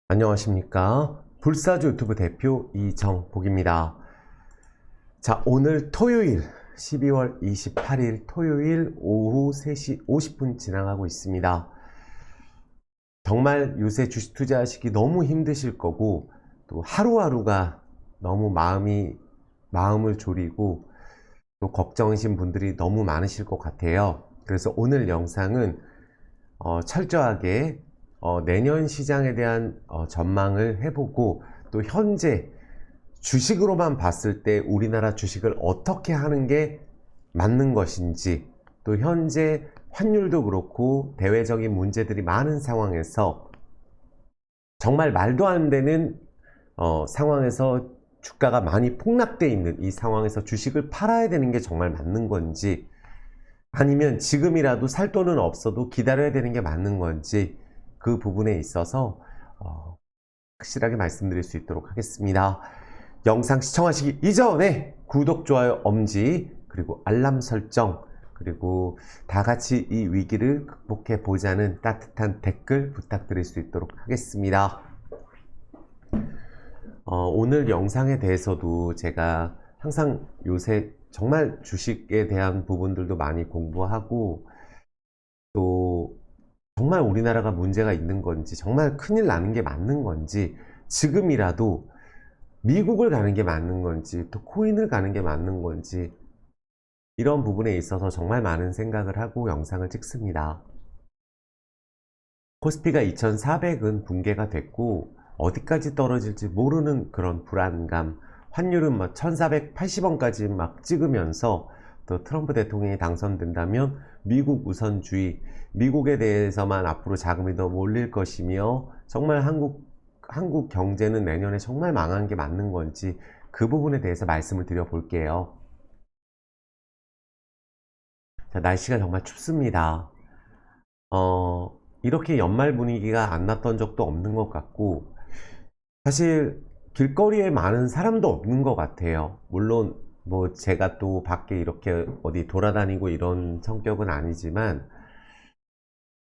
안녕하십니까. 불사조 유튜브 대표 이정복입니다. 자, 오늘 토요일 12월 28일 토요일 오후 3시 50분 지나가고 있습니다. 정말 요새 주식 투자하시기 너무 힘드실 거고, 또 하루하루가 너무 마음을 졸이고 또 걱정이신 분들이 너무 많으실 것 같아요. 그래서 오늘 영상은 철저하게 내년 시장에 대한 전망을 해보고, 또 현재 주식으로만 봤을 때 우리나라 주식을 어떻게 하는 게 맞는 것인지, 또 현재 환율도 그렇고 대외적인 문제들이 많은 상황에서 정말 말도 안 되는 상황에서 주가가 많이 폭락되어 있는 이 상황에서 주식을 팔아야 되는 게 정말 맞는 건지, 아니면 지금이라도 살 돈은 없어도 기다려야 되는 게 맞는 건지, 그 부분에 있어서 확실하게 말씀드릴 수 있도록 하겠습니다. 영상 시청하시기 이전에 구독, 좋아요, 엄지, 그리고 알람 설정, 그리고 다 같이 이 위기를 극복해 보자는 따뜻한 댓글 부탁드릴 수 있도록 하겠습니다. 오늘 영상에 대해서도 제가 항상 요새 정말 주식에 대한 부분들도 많이 공부하고, 또 정말 우리나라가 문제가 있는 건지, 정말 큰일 나는 게 맞는 건지, 지금이라도 미국을 가는 게 맞는 건지, 또 코인을 가는 게 맞는 건지, 이런 부분에 있어서 정말 많은 생각을 하고 영상을 찍습니다. 코스피가 2400은 붕괴가 됐고 어디까지 떨어질지 모르는 그런 불안감, 환율은 막 1480원까지 막 찍으면서, 또 트럼프 대통령이 당선된다면 미국 우선주의, 미국에 대해서만 앞으로 자금이 더 몰릴 것이며, 정말 한국 경제는 내년에 정말 망한 게 맞는 건지, 그 부분에 대해서 말씀을 드려 볼게요. 자, 날씨가 정말 춥습니다. 이렇게 연말 분위기가 안 났던 적도 없는 것 같고, 사실 길거리에 많은 사람도 없는 것 같아요. 물론 뭐 제가 또 밖에 이렇게 어디 돌아다니고 이런 성격은 아니지만,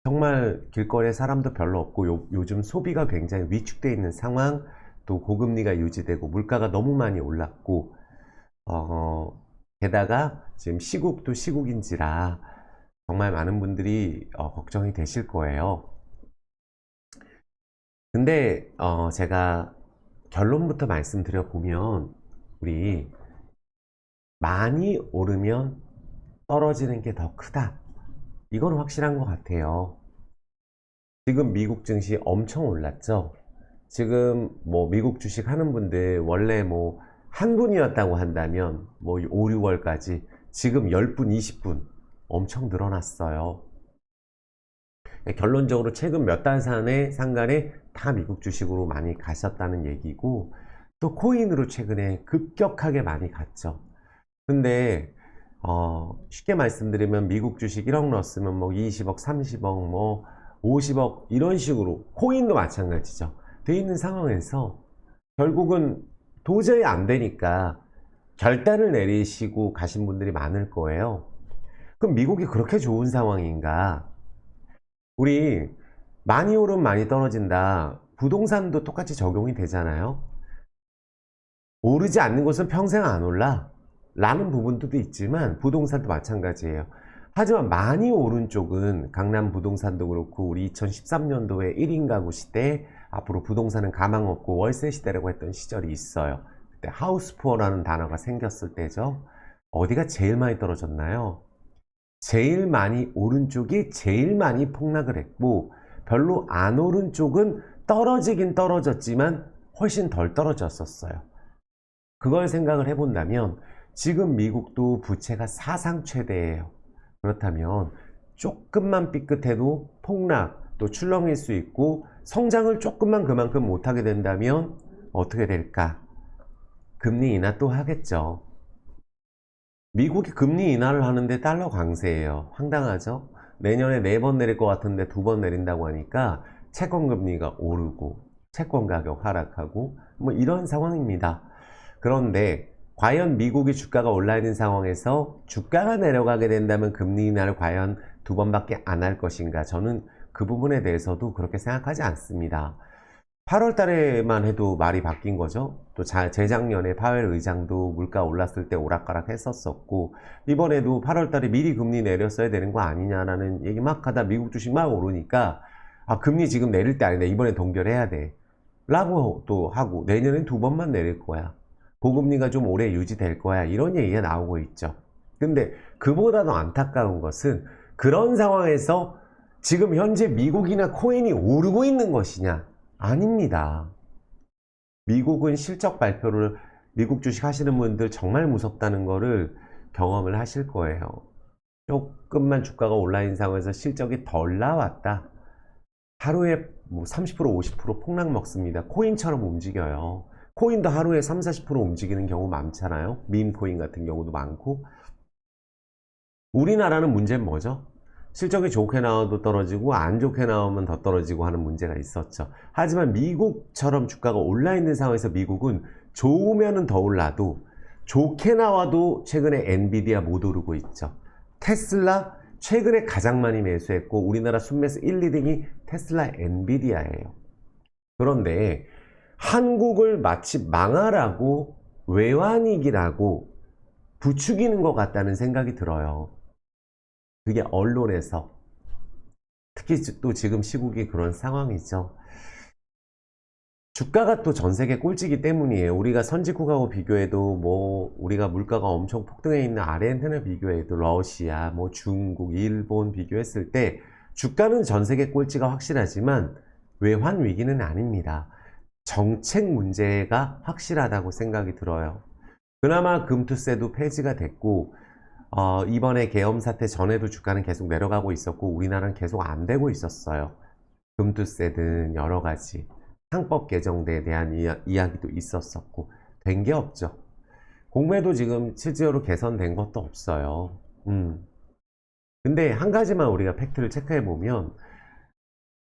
정말 길거리에 사람도 별로 없고 요즘 소비가 굉장히 위축되어 있는 상황, 또 고금리가 유지되고 물가가 너무 많이 올랐고, 게다가 지금 시국도 시국인지라 정말 많은 분들이 걱정이 되실 거예요. 근데 제가 결론부터 말씀드려 보면, 우리 많이 오르면 떨어지는 게 더 크다, 이건 확실한 것 같아요. 지금 미국 증시 엄청 올랐죠. 지금 뭐 미국 주식 하는 분들 원래 뭐 한 분이었다고 한다면 뭐 5, 6월까지 지금 10분, 20분 엄청 늘어났어요. 결론적으로 최근 몇 달 상간에 다 미국 주식으로 많이 가셨다는 얘기고, 또 코인으로 최근에 급격하게 많이 갔죠. 근데 쉽게 말씀드리면 미국 주식 1억 넣었으면 뭐 20억, 30억, 뭐 50억 이런 식으로 코인도 마찬가지죠. 돼 있는 상황에서 결국은 도저히 안 되니까 결단을 내리시고 가신 분들이 많을 거예요. 그럼 미국이 그렇게 좋은 상황인가? 우리 많이 오르면 많이 떨어진다, 부동산도 똑같이 적용이 되잖아요. 오르지 않는 것은 평생 안 올라 라는 부분도 있지만 부동산도 마찬가지예요. 하지만 많이 오른 쪽은 강남 부동산도 그렇고, 우리 2013년도에 1인 가구 시대, 앞으로 부동산은 가망 없고 월세 시대라고 했던 시절이 있어요. 그때 하우스푸어라는 단어가 생겼을 때죠. 어디가 제일 많이 떨어졌나요? 제일 많이 오른 쪽이 제일 많이 폭락을 했고, 별로 안 오른 쪽은 떨어지긴 떨어졌지만 훨씬 덜 떨어졌었어요. 그걸 생각을 해본다면 지금 미국도 부채가 사상 최대예요. 그렇다면 조금만 삐끗해도 폭락, 또 출렁일 수 있고, 성장을 조금만 그만큼 못하게 된다면 어떻게 될까? 금리 인하 또 하겠죠. 미국이 금리 인하를 하는데 달러 강세예요. 황당하죠? 내년에 4번 내릴 것 같은데 2번 내린다고 하니까 채권 금리가 오르고 채권 가격 하락하고 뭐 이런 상황입니다. 그런데 과연 미국이 주가가 올라 있는 상황에서 주가가 내려가게 된다면 금리 인하를 과연 2번밖에 안 할 것인가? 저는 그 부분에 대해서도 그렇게 생각하지 않습니다. 8월 달에만 해도 말이 바뀐 거죠. 또 재작년에 파웰 의장도 물가 올랐을 때 오락가락 했었었고, 이번에도 8월 달에 미리 금리 내렸어야 되는 거 아니냐라는 얘기 막 하다 미국 주식 막 오르니까, 아, 금리 지금 내릴 때 아닌데 이번에 동결해야 돼. 라고 또 하고, 내년엔 2번만 내릴 거야. 고금리가 좀 오래 유지될 거야. 이런 얘기가 나오고 있죠. 근데 그보다 더 안타까운 것은 그런 상황에서 지금 현재 미국이나 코인이 오르고 있는 것이냐? 아닙니다. 미국은 실적 발표를, 미국 주식 하시는 분들 정말 무섭다는 거를 경험을 하실 거예요. 조금만 주가가 온라인 상황에서 실적이 덜 나왔다. 하루에 뭐 30%, 50% 폭락 먹습니다. 코인처럼 움직여요. 코인도 하루에 3, 40% 움직이는 경우 많잖아요. 밈 코인 같은 경우도 많고. 우리나라는 문제는 뭐죠? 실적이 좋게 나와도 떨어지고 안 좋게 나오면 더 떨어지고 하는 문제가 있었죠. 하지만 미국처럼 주가가 올라있는 상황에서 미국은 좋으면 더 올라도, 좋게 나와도 최근에 엔비디아 못 오르고 있죠. 테슬라 최근에 가장 많이 매수했고 우리나라 순매수 1, 2등이 테슬라, 엔비디아예요. 그런데 한국을 마치 망하라고 외환위기라고 부추기는 것 같다는 생각이 들어요. 그게 언론에서. 특히 또 지금 시국이 그런 상황이죠. 주가가 또 전 세계 꼴찌기 때문이에요. 우리가 선진국하고 비교해도 뭐 우리가 물가가 엄청 폭등해 있는 아르헨티나 비교해도 러시아, 뭐 중국, 일본 비교했을 때 주가는 전 세계 꼴찌가 확실하지만 외환 위기는 아닙니다. 정책 문제가 확실하다고 생각이 들어요. 그나마 금투세도 폐지가 됐고 이번에 계엄 사태 전에도 주가는 계속 내려가고 있었고 우리나라는 계속 안 되고 있었어요. 금투세든 여러 가지 상법 개정에 대한 이야기도 있었었고 된 게 없죠. 공매도 지금 실제로 개선된 것도 없어요. 근데 한 가지만 우리가 팩트를 체크해 보면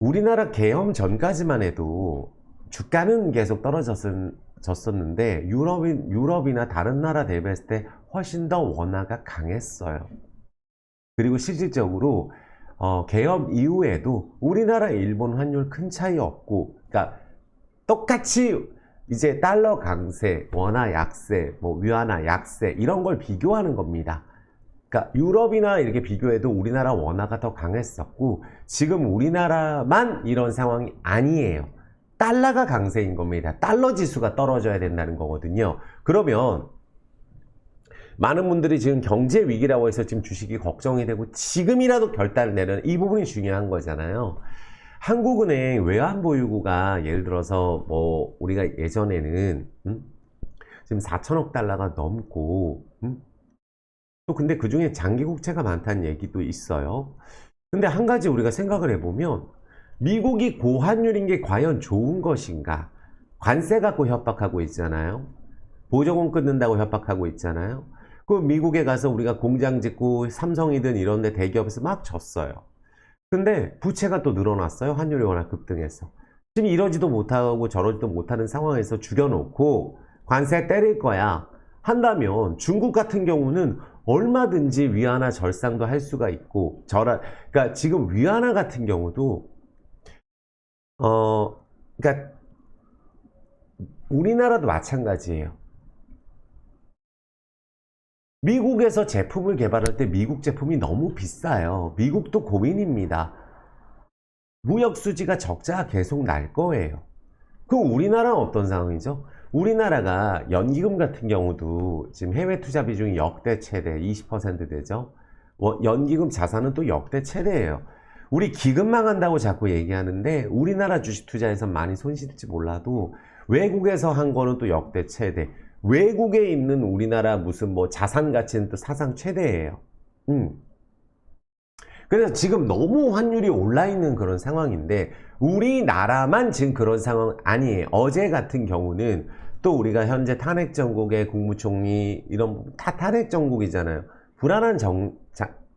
우리나라 계엄 전까지만 해도 주가는 계속 떨어졌었는데 유럽이나 다른 나라 대비했을 때 훨씬 더 원화가 강했어요. 그리고 실질적으로 계엄 이후에도 우리나라 일본 환율 큰 차이 없고, 그러니까 똑같이 이제 달러 강세, 원화 약세, 뭐 위안화 약세 이런 걸 비교하는 겁니다. 그러니까 유럽이나 이렇게 비교해도 우리나라 원화가 더 강했었고 지금 우리나라만 이런 상황이 아니에요. 달러가 강세인 겁니다. 달러 지수가 떨어져야 된다는 거거든요. 그러면 많은 분들이 지금 경제 위기라고 해서 지금 주식이 걱정이 되고 지금이라도 결단을 내려는 이 부분이 중요한 거잖아요. 한국은행 외환보유고가 예를 들어서 뭐 우리가 예전에는 지금 4천억 달러가 넘고 또 근데 그중에 장기국채가 많다는 얘기도 있어요. 근데 한 가지 우리가 생각을 해보면 미국이 고환율인 게 과연 좋은 것인가? 관세 갖고 협박하고 있잖아요. 보조금 끊는다고 협박하고 있잖아요. 그 미국에 가서 우리가 공장 짓고 삼성이든 이런 데 대기업에서 막 졌어요. 근데 부채가 또 늘어났어요. 환율이 워낙 급등해서. 지금 이러지도 못하고 저러지도 못하는 상황에서 죽여놓고 관세 때릴 거야 한다면 중국 같은 경우는 얼마든지 위안화 절상도 할 수가 있고 그러니까 지금 위안화 같은 경우도 그러니까 우리나라도 마찬가지예요. 미국에서 제품을 개발할 때 미국 제품이 너무 비싸요. 미국도 고민입니다. 무역 수지가 적자가 계속 날 거예요. 그럼 우리나라는 어떤 상황이죠? 우리나라가 연기금 같은 경우도 지금 해외 투자 비중이 역대 최대 20% 되죠. 연기금 자산은 또 역대 최대예요. 우리 기금 망한다고 자꾸 얘기하는데 우리나라 주식 투자에서 많이 손실일지 몰라도 외국에서 한 거는 또 역대 최대. 외국에 있는 우리나라 무슨 뭐 자산 가치는 또 사상 최대예요. 그래서 지금 너무 환율이 올라 있는 그런 상황인데 우리나라만 지금 그런 상황 아니에요. 어제 같은 경우는 또 우리가 현재 탄핵 정국의 국무총리 이런 다 탄핵 정국이잖아요. 불안한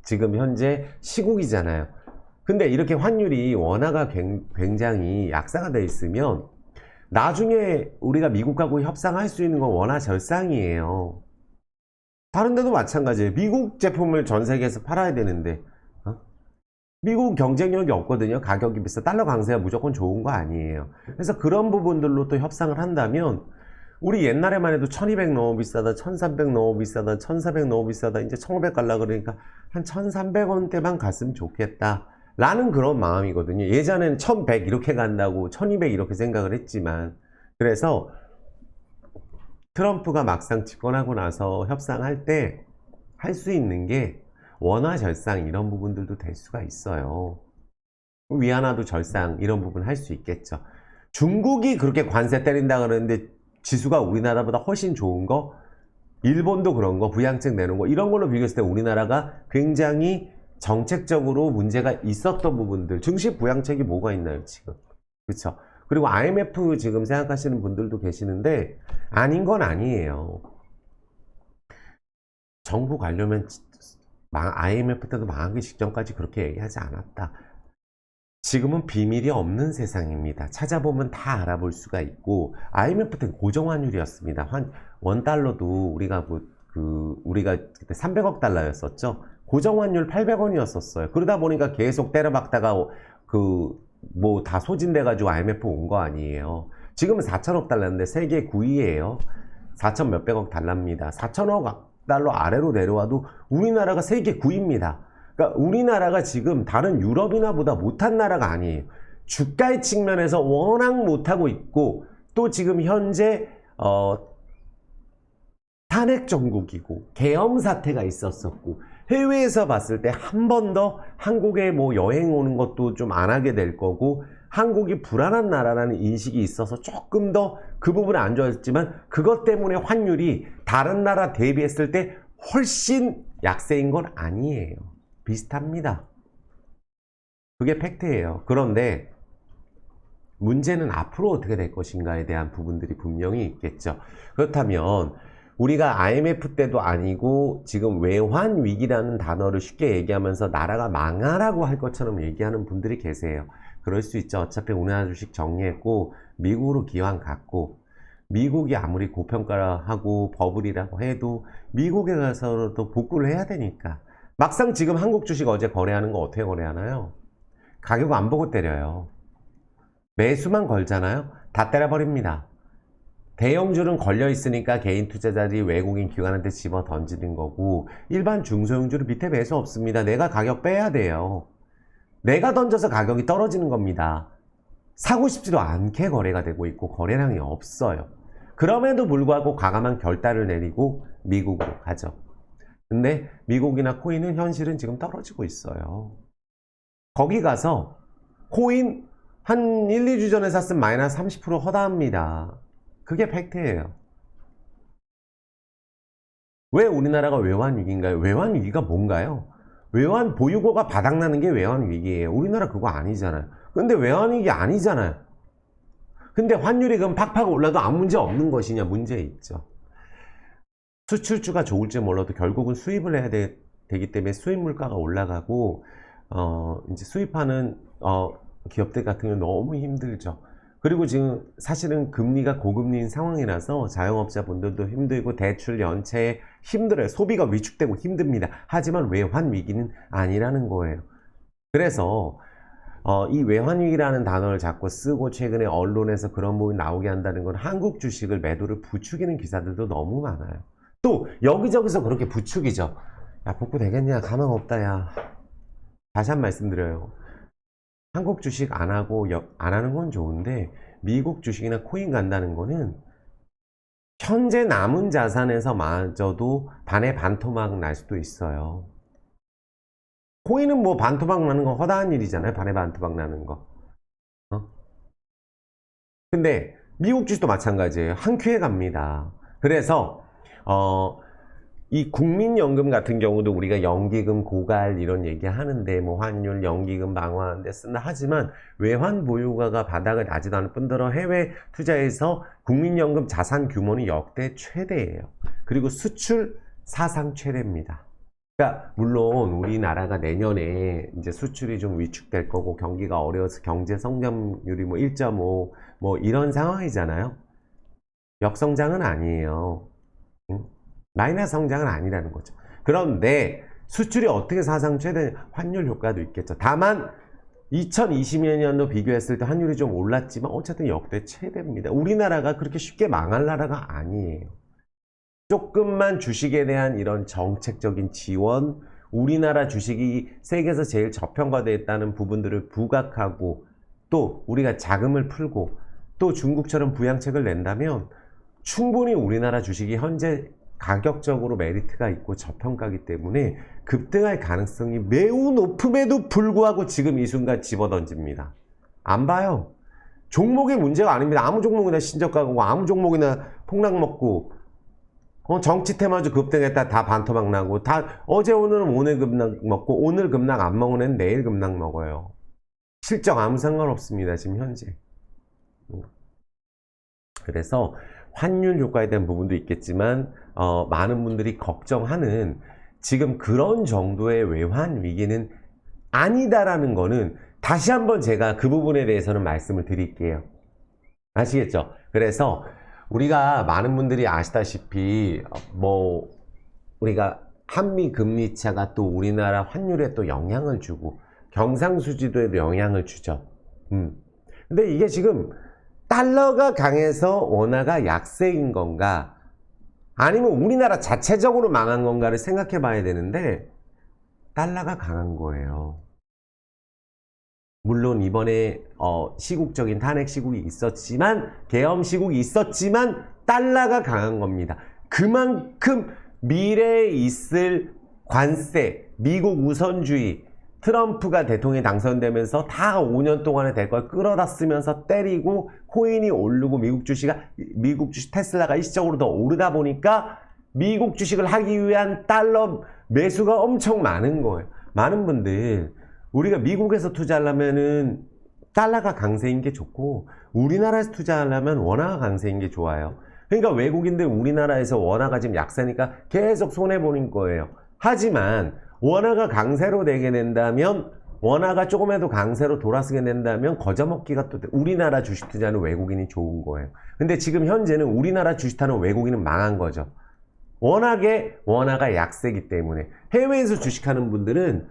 지금 현재 시국이잖아요. 근데 이렇게 환율이 원화가 굉장히 약세가 돼 있으면 나중에 우리가 미국하고 협상할 수 있는 건 원화 절상이에요. 다른 데도 마찬가지예요. 미국 제품을 전 세계에서 팔아야 되는데 미국 경쟁력이 없거든요. 가격이 비싸. 달러 강세가 무조건 좋은 거 아니에요. 그래서 그런 부분들로 또 협상을 한다면 우리 옛날에만 해도 1200 너무 비싸다, 1300 너무 비싸다, 1400 너무 비싸다, 이제 1500 갈라 그러니까 한 1300원대만 갔으면 좋겠다 라는 그런 마음이거든요. 예전에는 1100 이렇게 간다고 1200 이렇게 생각을 했지만, 그래서 트럼프가 막상 집권하고 나서 협상할 때 할 수 있는 게 원화절상 이런 부분들도 될 수가 있어요. 위안화도 절상 이런 부분 할 수 있겠죠. 중국이 그렇게 관세 때린다 그러는데 지수가 우리나라보다 훨씬 좋은 거, 일본도 그런 거, 부양책 내는 거 이런 걸로 비교했을 때 우리나라가 굉장히 정책적으로 문제가 있었던 부분들, 증시 부양책이 뭐가 있나요 지금? 그렇죠. 그리고 IMF 지금 생각하시는 분들도 계시는데 아닌 건 아니에요. 정부 가려면 IMF 때도 망하기 직전까지 그렇게 얘기하지 않았다. 지금은 비밀이 없는 세상입니다. 찾아보면 다 알아볼 수가 있고, IMF 때는 고정환율이었습니다. 원달러도 우리가 우리가 그때 300억 달러였었죠. 고정환율 800원이었었어요. 그러다 보니까 계속 때려박다가 다 소진돼가지고 IMF 온 거 아니에요. 지금은 4천억 달러인데 세계 9위예요. 4천 몇백억 달러입니다. 4천억 달러 아래로 내려와도 우리나라가 세계 9위입니다. 그러니까 우리나라가 지금 다른 유럽이나 보다 못한 나라가 아니에요. 주가의 측면에서 워낙 못하고 있고, 또 지금 현재 탄핵 정국이고 계엄 사태가 있었었고, 해외에서 봤을 때 한 번 더 한국에 뭐 여행 오는 것도 좀 안 하게 될 거고, 한국이 불안한 나라라는 인식이 있어서 조금 더 그 부분은 안 좋았지만, 그것 때문에 환율이 다른 나라 대비했을 때 훨씬 약세인 건 아니에요. 비슷합니다. 그게 팩트예요. 그런데 문제는 앞으로 어떻게 될 것인가에 대한 부분들이 분명히 있겠죠. 그렇다면 우리가 IMF 때도 아니고 지금 외환 위기라는 단어를 쉽게 얘기하면서 나라가 망하라고 할 것처럼 얘기하는 분들이 계세요. 그럴 수 있죠. 어차피 우리나라 주식 정리했고 미국으로 기왕 갔고, 미국이 아무리 고평가하고 버블이라고 해도 미국에 가서도 복구를 해야 되니까. 막상 지금 한국 주식 어제 거래하는 거 어떻게 거래하나요? 가격 안 보고 때려요. 매수만 걸잖아요. 다 때려버립니다. 대형주는 걸려 있으니까 개인 투자자들이 외국인 기관한테 집어 던지는 거고, 일반 중소형주는 밑에 매수 없습니다. 내가 가격 빼야 돼요. 내가 던져서 가격이 떨어지는 겁니다. 사고 싶지도 않게 거래가 되고 있고 거래량이 없어요. 그럼에도 불구하고 과감한 결단을 내리고 미국으로 가죠. 근데 미국이나 코인은 현실은 지금 떨어지고 있어요. 거기 가서 코인 한 1, 2주 전에 샀으면 마이너스 30% 허다합니다. 그게 팩트예요. 왜 우리나라가 외환 위기인가요? 외환 위기가 뭔가요? 외환 보유고가 바닥나는 게 외환 위기예요. 우리나라 그거 아니잖아요. 근데 외환 위기 아니잖아요. 근데 환율이 그럼 팍팍 올라도 아무 문제 없는 것이냐? 문제 있죠. 수출주가 좋을지 몰라도 결국은 수입을 해야 되기 때문에 수입 물가가 올라가고, 이제 수입하는 기업들 같은 경우는 너무 힘들죠. 그리고 지금 사실은 금리가 고금리인 상황이라서 자영업자분들도 힘들고 대출 연체에 힘들어요. 소비가 위축되고 힘듭니다. 하지만 외환 위기는 아니라는 거예요. 그래서 이 외환 위기라는 단어를 자꾸 쓰고 최근에 언론에서 그런 부분이 나오게 한다는 건 한국 주식을 매도를 부추기는 기사들도 너무 많아요. 또 여기저기서 그렇게 부추기죠. 야, 복구 되겠냐? 가망 없다, 야. 다시 한 번 말씀드려요. 한국 주식 안 하고 안 하는 건 좋은데 미국 주식이나 코인 간다는 거는 현재 남은 자산에서 마저도 반의 반토막 날 수도 있어요. 코인은 뭐 반토막 나는 건 허다한 일이잖아요. 반의 반토막 나는 거. 근데 미국 주식도 마찬가지예요. 한 큐에 갑니다. 그래서 이 국민연금 같은 경우도 우리가 연기금 고갈 이런 얘기 하는데, 뭐 환율 연기금 방어하는데 쓴다 하지만 외환 보유고가 바닥을 나지도 않을 뿐더러 해외 투자에서 국민연금 자산 규모는 역대 최대예요. 그리고 수출 사상 최대입니다. 그러니까 물론 우리나라가 내년에 이제 수출이 좀 위축될 거고 경기가 어려워서 경제 성장률이 뭐 1.5 뭐 이런 상황이잖아요. 역성장은 아니에요. 마이너스 성장은 아니라는 거죠. 그런데 수출이 어떻게 사상 최대 환율 효과도 있겠죠. 다만 2020년도 비교했을 때 환율이 좀 올랐지만 어쨌든 역대 최대입니다. 우리나라가 그렇게 쉽게 망할 나라가 아니에요. 조금만 주식에 대한 이런 정책적인 지원, 우리나라 주식이 세계에서 제일 저평가되어 있다는 부분들을 부각하고 또 우리가 자금을 풀고 또 중국처럼 부양책을 낸다면 충분히 우리나라 주식이 현재 가격적으로 메리트가 있고 저평가이기 때문에 급등할 가능성이 매우 높음에도 불구하고 지금 이 순간 집어던집니다. 안 봐요. 종목이 문제가 아닙니다. 아무 종목이나 신저가고 아무 종목이나 폭락 먹고 정치 테마주 급등했다 다 반토막 나고 다 어제 오늘은 오늘 급락 먹고 오늘 급락 안 먹은 애는 내일 급락 먹어요. 실적 아무 상관없습니다. 지금 현재. 그래서 환율 효과에 대한 부분도 있겠지만 많은 분들이 걱정하는 지금 그런 정도의 외환 위기는 아니다라는 거는 다시 한번 제가 그 부분에 대해서는 말씀을 드릴게요. 아시겠죠? 그래서 우리가 많은 분들이 아시다시피 우리가 한미 금리 차가 또 우리나라 환율에 또 영향을 주고 경상수지도에도 영향을 주죠. 근데 이게 지금 달러가 강해서 원화가 약세인 건가 아니면 우리나라 자체적으로 망한 건가를 생각해 봐야 되는데 달러가 강한 거예요. 물론 이번에 시국적인 탄핵 시국이 있었지만 계엄 시국이 있었지만 달러가 강한 겁니다. 그만큼 미래에 있을 관세, 미국 우선주의, 트럼프가 대통령에 당선되면서 다 5년 동안에 될 걸 끌어다 쓰면서 때리고 코인이 오르고 미국 주식 테슬라가 일시적으로 더 오르다 보니까 미국 주식을 하기 위한 달러 매수가 엄청 많은 거예요. 많은 분들 우리가 미국에서 투자하려면은 달러가 강세인 게 좋고 우리나라에서 투자하려면 원화가 강세인 게 좋아요. 그러니까 외국인들 우리나라에서 원화가 지금 약세니까 계속 손해보는 거예요. 하지만 원화가 강세로 되게 된다면 원화가 조금이라도 강세로 돌아서게 된다면 거저먹기가 또 우리나라 주식 투자하는 외국인이 좋은 거예요. 근데 지금 현재는 우리나라 주식 하는 외국인은 망한 거죠. 워낙에 원화가 약세기 때문에 해외에서 주식하는 분들은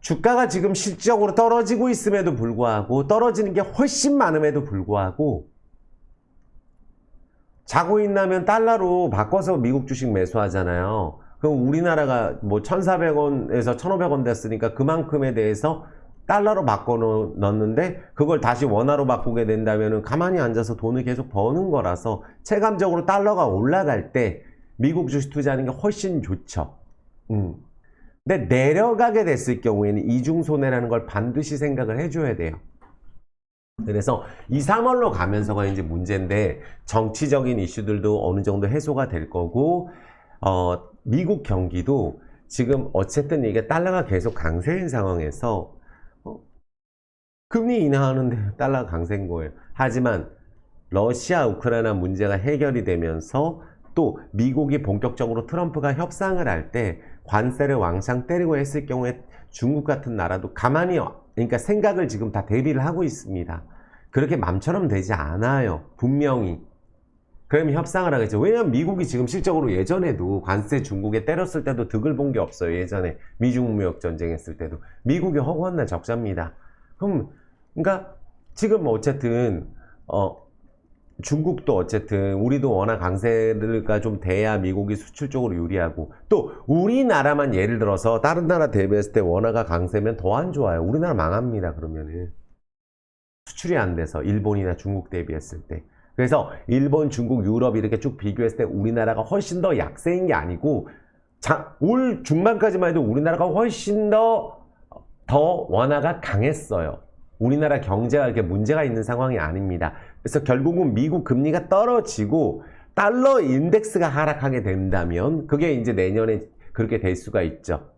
주가가 지금 실질적으로 떨어지고 있음에도 불구하고 떨어지는 게 훨씬 많음에도 불구하고 자고 있나면 달러로 바꿔서 미국 주식 매수하잖아요. 그럼 우리나라가 뭐 1,400원에서 1,500원 됐으니까 그만큼에 대해서 달러로 바꿔 넣었는데 그걸 다시 원화로 바꾸게 된다면 가만히 앉아서 돈을 계속 버는 거라서 체감적으로 달러가 올라갈 때 미국 주식 투자하는 게 훨씬 좋죠. 근데 내려가게 됐을 경우에는 이중손해라는 걸 반드시 생각을 해줘야 돼요. 그래서 2, 3월로 가면서가 이제 문제인데 정치적인 이슈들도 어느 정도 해소가 될 거고 미국 경기도 지금 어쨌든 이게 달러가 계속 강세인 상황에서 금리 인하하는데 달러가 강세인 거예요. 하지만 러시아 우크라이나 문제가 해결이 되면서 또 미국이 본격적으로 트럼프가 협상을 할 때 관세를 왕창 때리고 했을 경우에 중국 같은 나라도 가만히 그러니까 생각을 지금 다 대비를 하고 있습니다. 그렇게 맘처럼 되지 않아요. 분명히. 그러면 협상을 하겠죠. 왜냐면 미국이 지금 실적으로 예전에도 관세 중국에 때렸을 때도 득을 본 게 없어요. 예전에 미중 무역 전쟁 했을 때도 미국이 허구한 날 적자입니다. 그러니까 지금 어쨌든 중국도 어쨌든 우리도 워낙 강세가 좀 돼야 미국이 수출적으로 유리하고 또 우리나라만 예를 들어서 다른 나라 대비했을 때 원화가 강세면 더 안 좋아요. 우리나라 망합니다. 그러면은 수출이 안 돼서 일본이나 중국 대비했을 때. 그래서 일본, 중국, 유럽 이렇게 쭉 비교했을 때 우리나라가 훨씬 더 약세인 게 아니고 올 중반까지만 해도 우리나라가 훨씬 더 원화가 강했어요. 우리나라 경제가 이렇게 문제가 있는 상황이 아닙니다. 그래서 결국은 미국 금리가 떨어지고 달러 인덱스가 하락하게 된다면 그게 이제 내년에 그렇게 될 수가 있죠.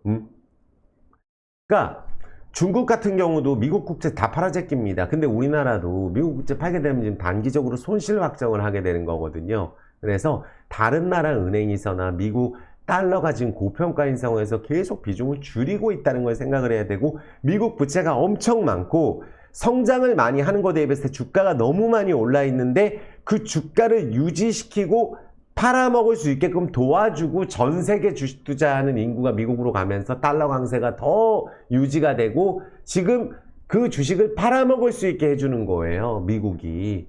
그러니까 중국 같은 경우도 미국 국채 다 팔아제낍니다. 근데 우리나라도 미국 국채 팔게 되면 지금 단기적으로 손실 확정을 하게 되는 거거든요. 그래서 다른 나라 은행에서나 미국 달러가 지금 고평가인 상황에서 계속 비중을 줄이고 있다는 걸 생각을 해야 되고 미국 부채가 엄청 많고 성장을 많이 하는 것에 대비해서 주가가 너무 많이 올라 있는데 그 주가를 유지시키고 팔아먹을 수 있게끔 도와주고 전 세계 주식 투자하는 인구가 미국으로 가면서 달러 강세가 더 유지가 되고 지금 그 주식을 팔아먹을 수 있게 해주는 거예요, 미국이.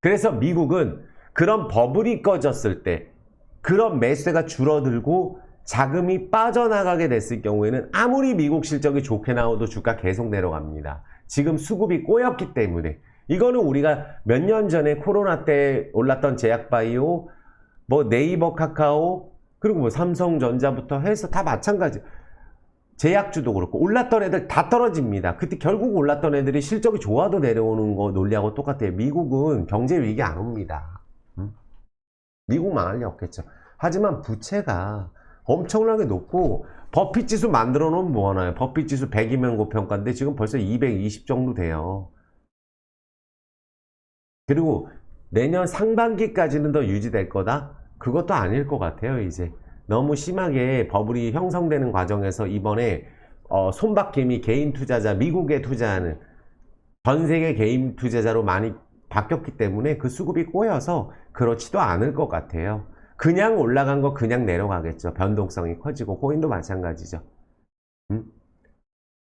그래서 미국은 그런 버블이 꺼졌을 때 그런 매수세가 줄어들고 자금이 빠져나가게 됐을 경우에는 아무리 미국 실적이 좋게 나와도 주가 계속 내려갑니다. 지금 수급이 꼬였기 때문에. 이거는 우리가 몇 년 전에 코로나 때 올랐던 제약바이오, 뭐 네이버 카카오, 그리고 뭐 삼성전자부터 해서 다 마찬가지. 제약주도 그렇고 올랐던 애들 다 떨어집니다. 그때 결국 올랐던 애들이 실적이 좋아도 내려오는 거 논리하고 똑같아요. 미국은 경제 위기 안 옵니다. 미국 망할 리 없겠죠. 하지만 부채가 엄청나게 높고 버핏 지수 만들어 놓으면 뭐하나요? 버핏 지수 100이면 고평가인데 지금 벌써 220 정도 돼요. 그리고 내년 상반기까지는 더 유지될 거다? 그것도 아닐 것 같아요. 이제 너무 심하게 버블이 형성되는 과정에서 이번에 손바뀜이 개인 투자자, 미국에 투자하는 전 세계 개인 투자자로 많이 바뀌었기 때문에 그 수급이 꼬여서 그렇지도 않을 것 같아요. 그냥 올라간 거 그냥 내려가겠죠. 변동성이 커지고 코인도 마찬가지죠.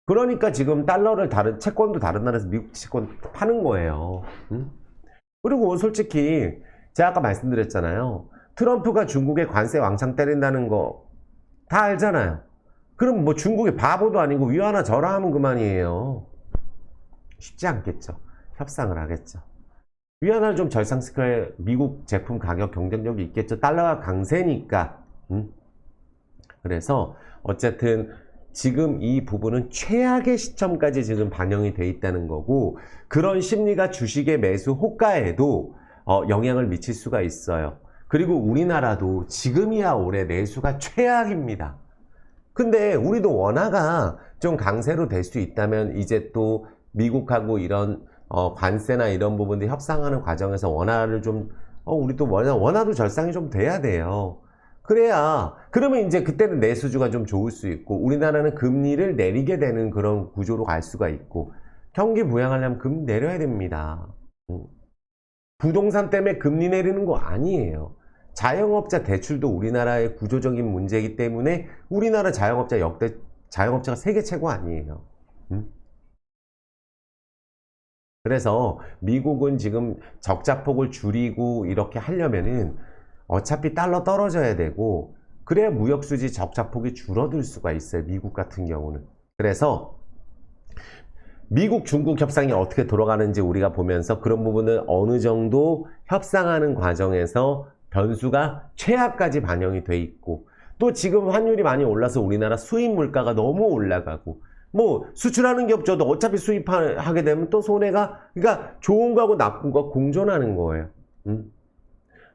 그러니까 지금 달러를 채권도 다른 나라에서 미국 채권 파는 거예요. 그리고 솔직히 제가 아까 말씀드렸잖아요. 트럼프가 중국에 관세 왕창 때린다는 거 다 알잖아요. 그럼 뭐 중국이 바보도 아니고 위안화 절하하면 그만이에요. 쉽지 않겠죠. 협상을 하겠죠. 위안화를 좀 절상시켜야 미국 제품 가격 경쟁력이 있겠죠. 달러가 강세니까. 그래서 어쨌든 지금 이 부분은 최악의 시점까지 지금 반영이 돼 있다는 거고, 그런 심리가 주식의 매수 호가에도 영향을 미칠 수가 있어요. 그리고 우리나라도 지금이야 올해 내수가 최악입니다. 근데 우리도 원화가 좀 강세로 될 수 있다면 이제 또 미국하고 이런 관세나 이런 부분들 협상하는 과정에서 원화를 좀 우리도 원화도 절상이 좀 돼야 돼요. 그래야 그러면 이제 그때는 내수주가 좀 좋을 수 있고 우리나라는 금리를 내리게 되는 그런 구조로 갈 수가 있고, 경기 부양하려면 금리 내려야 됩니다. 부동산 때문에 금리 내리는 거 아니에요. 자영업자 대출도 우리나라의 구조적인 문제이기 때문에 우리나라 자영업자 역대 자영업자가 세계 최고 아니에요. 그래서 미국은 지금 적자폭을 줄이고 이렇게 하려면은 어차피 달러 떨어져야 되고, 그래야 무역수지 적자폭이 줄어들 수가 있어요. 미국 같은 경우는. 그래서 미국 중국 협상이 어떻게 돌아가는지 우리가 보면서 그런 부분을 어느 정도 협상하는 과정에서 변수가 최하까지 반영이 돼 있고, 또 지금 환율이 많이 올라서 우리나라 수입 물가가 너무 올라가고, 뭐 수출하는 기업저도 어차피 수입하게 되면 또 손해가, 그러니까 좋은 거하고 나쁜 거 공존하는 거예요.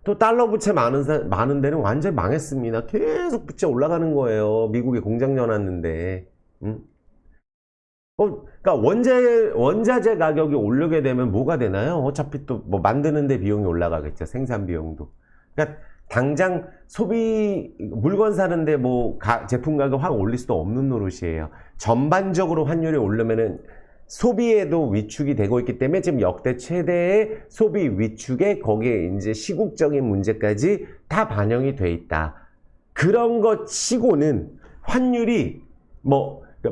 또 달러 부채 많은 데는 완전히 망했습니다. 계속 부채 올라가는 거예요. 미국에 공장 열었는데. 그러니까 원자재 가격이 오르게 되면 뭐가 되나요? 어차피 또 뭐 만드는데 비용이 올라가겠죠. 생산 비용도. 그러니까 당장 물건 사는데 뭐 제품 가격 확 올릴 수도 없는 노릇이에요. 전반적으로 환율이 오르면은 소비에도 위축이 되고 있기 때문에 지금 역대 최대의 소비 위축에 거기에 이제 시국적인 문제까지 다 반영이 돼 있다. 그런 것 치고는 환율이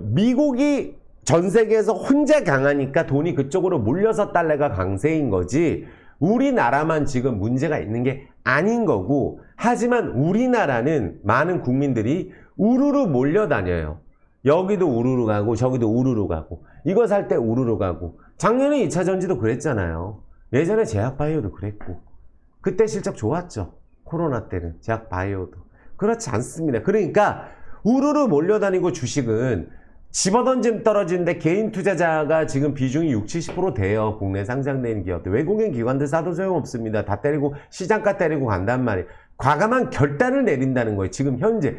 미국이 전 세계에서 혼자 강하니까 돈이 그쪽으로 몰려서 달러가 강세인 거지, 우리나라만 지금 문제가 있는 게 아닌 거고, 하지만 우리나라는 많은 국민들이 우르르 몰려다녀요. 여기도 우르르 가고 저기도 우르르 가고, 이거 살 때 우르르 가고. 작년에 2차전지도 그랬잖아요. 예전에 제약바이오도 그랬고, 그때 실적 좋았죠. 코로나 때는 제약바이오도. 그렇지 않습니다. 그러니까 우르르 몰려다니고 주식은 집어던지면 떨어지는데 개인 투자자가 지금 비중이 60-70% 돼요. 국내 상장되는 기업들. 외국인 기관들 사도 소용없습니다. 다 때리고 시장가 때리고 간단 말이에요. 과감한 결단을 내린다는 거예요. 지금 현재.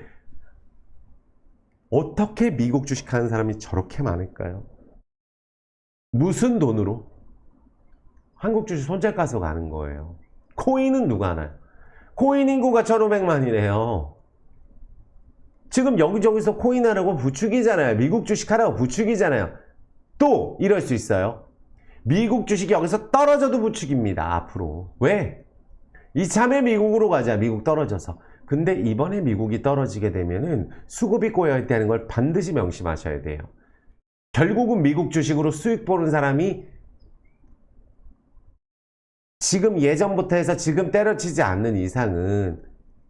어떻게 미국 주식하는 사람이 저렇게 많을까요? 무슨 돈으로? 한국 주식 손절 가서 가는 거예요. 코인은 누가 하나요? 코인 인구가 1,500만이래요. 지금 여기저기서 코인 하라고 부추기잖아요. 미국 주식 하라고 부추기잖아요. 또 이럴 수 있어요. 미국 주식이 여기서 떨어져도 부추깁니다. 앞으로. 왜? 이참에 미국으로 가자. 미국 떨어져서. 근데 이번에 미국이 떨어지게 되면은 수급이 꼬여있다는 걸 반드시 명심하셔야 돼요. 결국은 미국 주식으로 수익 보는 사람이 지금 예전부터 해서 지금 때려치지 않는 이상은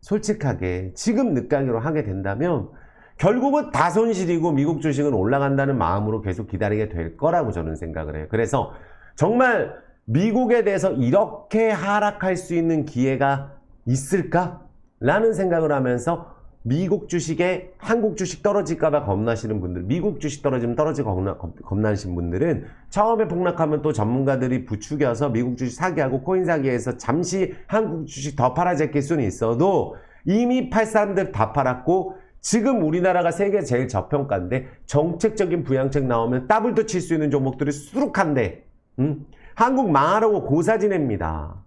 솔직하게 지금 늦가기로 하게 된다면 결국은 다 손실이고 미국 주식은 올라간다는 마음으로 계속 기다리게 될 거라고 저는 생각을 해요. 그래서 정말 미국에 대해서 이렇게 하락할 수 있는 기회가 있을까? 라는 생각을 하면서 미국 주식에 한국 주식 떨어질까봐 겁나시는 분들, 미국 주식 떨어지면 떨어지고 겁나시는 분들은 처음에 폭락하면 또 전문가들이 부추겨서 미국 주식 사기하고 코인 사기해서 잠시 한국 주식 더 팔아제낄 수는 있어도 이미 팔 사람들 다 팔았고 지금 우리나라가 세계 제일 저평가인데 정책적인 부양책 나오면 더블도 칠 수 있는 종목들이 수룩한데 한국 망하라고 고사 지냅니다.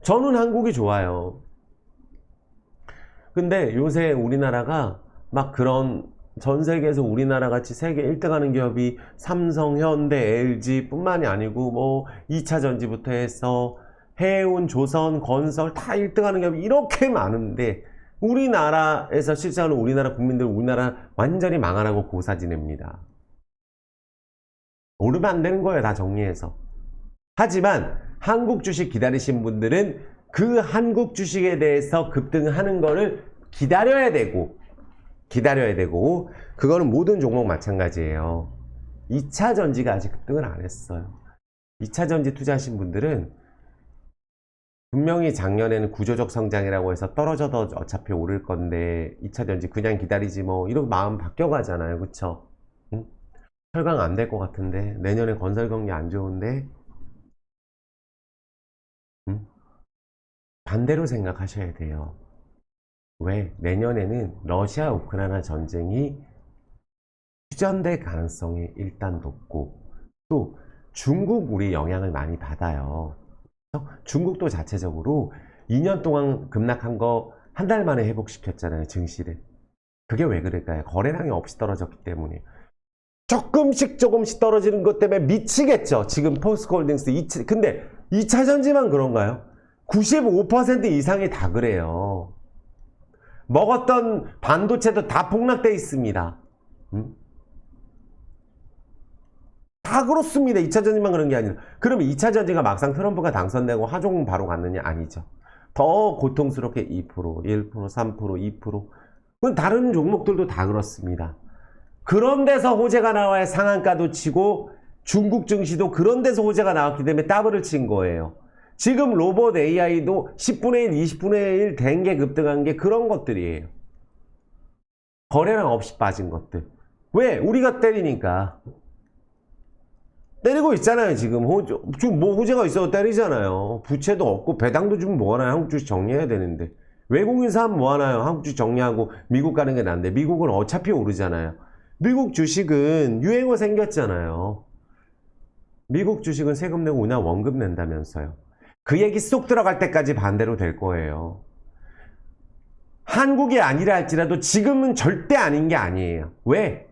저는 한국이 좋아요. 근데 요새 우리나라가 막 그런 전 세계에서 우리나라 같이 세계 1등 하는 기업이 삼성, 현대, LG 뿐만이 아니고 뭐 2차 전지부터 해서 해운, 조선, 건설 다 1등 하는 기업이 이렇게 많은데 우리나라에서 실제로 우리나라 국민들 우리나라 완전히 망하라고 고사 지냅니다. 오르면 안 되는 거예요. 다 정리해서. 하지만 한국 주식 기다리신 분들은 그 한국 주식에 대해서 급등하는 거를 기다려야 되고 그거는 모든 종목 마찬가지예요. 2차 전지가 아직 급등을 안 했어요. 2차 전지 투자하신 분들은 분명히 작년에는 구조적 성장이라고 해서 떨어져도 어차피 오를 건데 2차 전지 그냥 기다리지 뭐 이렇게 마음 바뀌어가잖아요. 그쵸? 응? 철강 안 될 것 같은데 내년에 건설 경기 안 좋은데 응? 반대로 생각하셔야 돼요. 왜? 내년에는 러시아 우크라이나 전쟁이 휴전될 가능성이 일단 높고 또 중국 우리 영향을 많이 받아요. 중국도 자체적으로 2년 동안 급락한 거 한 달 만에 회복시켰잖아요. 증시를. 그게 왜 그럴까요? 거래량이 없이 떨어졌기 때문에. 조금씩 떨어지는 것 때문에 미치겠죠. 지금 포스코홀딩스 근데 2차 전지만 그런가요? 95% 이상이 다 그래요. 먹었던 반도체도 다 폭락돼 있습니다. 다 그렇습니다. 2차 전지만 그런 게 아니라. 그러면 2차 전지가 막상 트럼프가 당선되고 하종 바로 갔느냐? 아니죠. 더 고통스럽게 2%, 1%, 3%, 2%. 그건 다른 종목들도 다 그렇습니다. 그런 데서 호재가 나와야 상한가도 치고 중국 증시도 그런 데서 호재가 나왔기 때문에 더블을 친 거예요. 지금 로봇 AI도 10분의 1, 20분의 1 된 게 급등한 게 그런 것들이에요. 거래량 없이 빠진 것들. 왜? 우리가 때리니까. 때리고 있잖아요. 지금 뭐 호재가 있어도 때리잖아요. 부채도 없고 배당도 좀 모아놔요. 한국 주식 정리해야 되는데. 외국인 사람 모아놔요. 한국 주식 정리하고 미국 가는 게 난데 미국은 어차피 오르잖아요. 미국 주식은 유행어 생겼잖아요. 미국 주식은 세금 내고 그냥 원금 낸다면서요. 그 얘기 쏙 들어갈 때까지 반대로 될 거예요. 한국이 아니라 할지라도 지금은 절대 아닌 게 아니에요. 왜?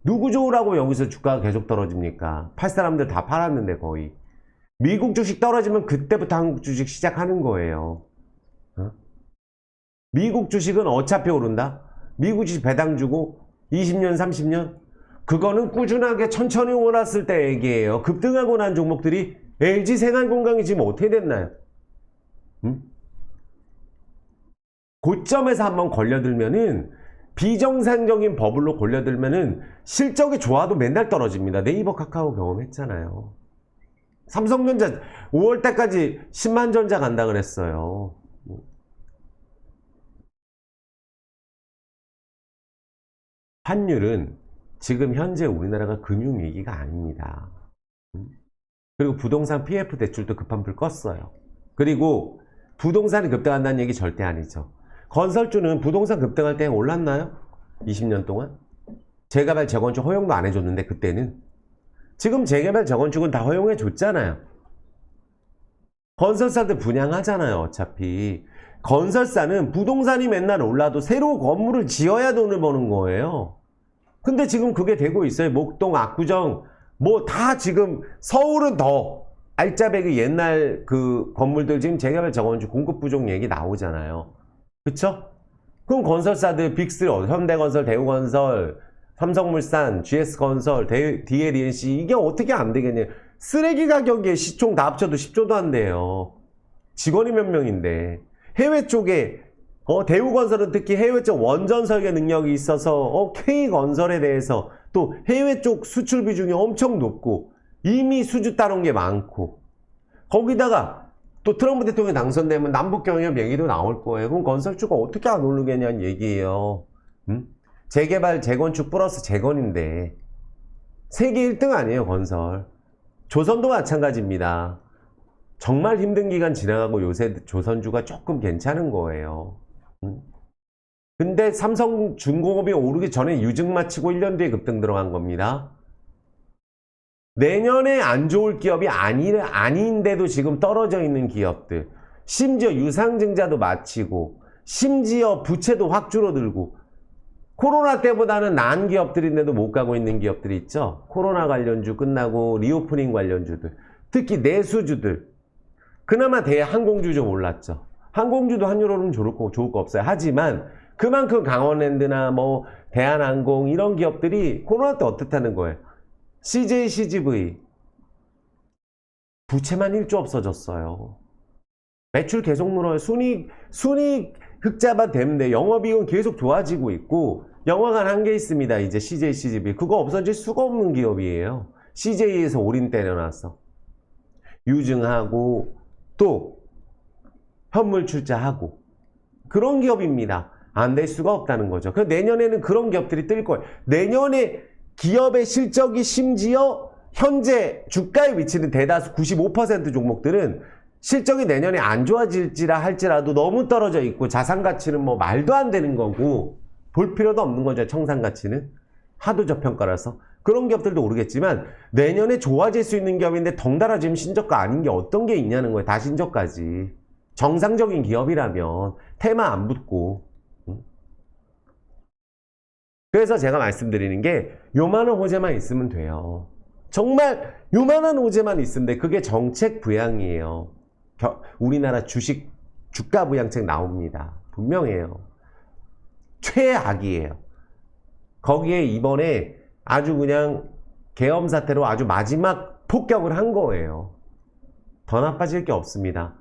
누구 좋으라고 여기서 주가가 계속 떨어집니까? 팔 사람들 다 팔았는데 거의. 미국 주식 떨어지면 그때부터 한국 주식 시작하는 거예요. 어? 미국 주식은 어차피 오른다? 미국 주식 배당 주고 20년, 30년? 그거는 꾸준하게 천천히 올랐을 때 얘기예요. 급등하고 난 종목들이 LG 생활건강이 지금 어떻게 됐나요? 고점에서 한번 걸려들면은 비정상적인 버블로 걸려들면은 실적이 좋아도 맨날 떨어집니다. 네이버 카카오 경험했잖아요. 삼성전자 5월달까지 10만 전자 간다 그랬어요. 환율은 지금 현재 우리나라가 금융위기가 아닙니다. 그리고 부동산 PF 대출도 급한 불 껐어요. 그리고 부동산이 급등한다는 얘기 절대 아니죠. 건설주는 부동산 급등할 때 올랐나요? 20년 동안? 재개발 재건축 허용도 안 해줬는데 그때는. 지금 재개발 재건축은 다 허용해 줬잖아요. 건설사들 분양하잖아요. 어차피 건설사는 부동산이 맨날 올라도 새로 건물을 지어야 돈을 버는 거예요. 근데 지금 그게 되고 있어요. 목동, 압구정 뭐 다 지금 서울은 더 알짜배기 옛날 그 건물들 지금 재개발 재건축 공급 부족 얘기 나오잖아요. 그쵸? 그럼 건설사들 빅3 현대건설, 대우건설, 삼성물산, GS건설, DLENC 이게 어떻게 안 되겠냐. 쓰레기 가격에 시총 다 합쳐도 10조도 안 돼요. 직원이 몇 명인데. 해외 쪽에 대우건설은 특히 해외 쪽 원전 설계 능력이 있어서 K건설에 대해서 또 해외 쪽 수출 비중이 엄청 높고 이미 수주 따놓은 게 많고 거기다가 또 트럼프 대통령이 당선되면 남북경협 얘기도 나올 거예요. 그럼 건설주가 어떻게 안 오르겠냐는 얘기예요. 재개발, 재건축 플러스 재건인데 세계 1등 아니에요, 건설. 조선도 마찬가지입니다. 정말 힘든 기간 지나가고 요새 조선주가 조금 괜찮은 거예요. 근데 삼성중공업이 오르기 전에 유증 마치고 1년 뒤에 급등 들어간 겁니다. 내년에 안 좋을 기업이 아닌데도 지금 떨어져 있는 기업들, 심지어 유상증자도 마치고 심지어 부채도 확 줄어들고 코로나 때보다는 나은 기업들인데도 못 가고 있는 기업들이 있죠. 코로나 관련주 끝나고 리오프닝 관련주들, 특히 내수주들. 그나마 대항공주 좀 올랐죠. 항공주도 한유로는 좋을 거 없어요. 하지만 그만큼 강원랜드나 뭐 대한항공 이런 기업들이 코로나 때 어떻다는 거예요. CJ, CGV 부채만 1조 없어졌어요. 매출 계속 늘어요. 순이익 흑자만 되는데 영업이익은 계속 좋아지고 있고 영화관 한 개 있습니다. 이제 CJ, CGV 그거 없어질 수가 없는 기업이에요. CJ에서 올인 때려놨어. 유증하고 또 현물 출자하고 그런 기업입니다. 안 될 수가 없다는 거죠. 그래서 내년에는 그런 기업들이 뜰 거예요. 내년에 기업의 실적이 심지어 현재 주가에 위치는 대다수 95% 종목들은 실적이 내년에 안 좋아질지라 할지라도 너무 떨어져 있고 자산 가치는 뭐 말도 안 되는 거고 볼 필요도 없는 거죠. 청산 가치는 하도 저평가라서 그런 기업들도 오르겠지만 내년에 좋아질 수 있는 기업인데 덩달아 지금 신저가 아닌 게 어떤 게 있냐는 거예요. 다 신저가지. 정상적인 기업이라면 테마 안 붙고. 그래서 제가 말씀드리는 게 요만한 호재만 있으면 돼요. 정말 요만한 호재만 있으면 돼. 그게 정책 부양이에요. 우리나라 주식 주가 부양책 나옵니다. 분명해요. 최악이에요. 거기에 이번에 아주 그냥 계엄 사태로 아주 마지막 폭격을 한 거예요. 더 나빠질 게 없습니다.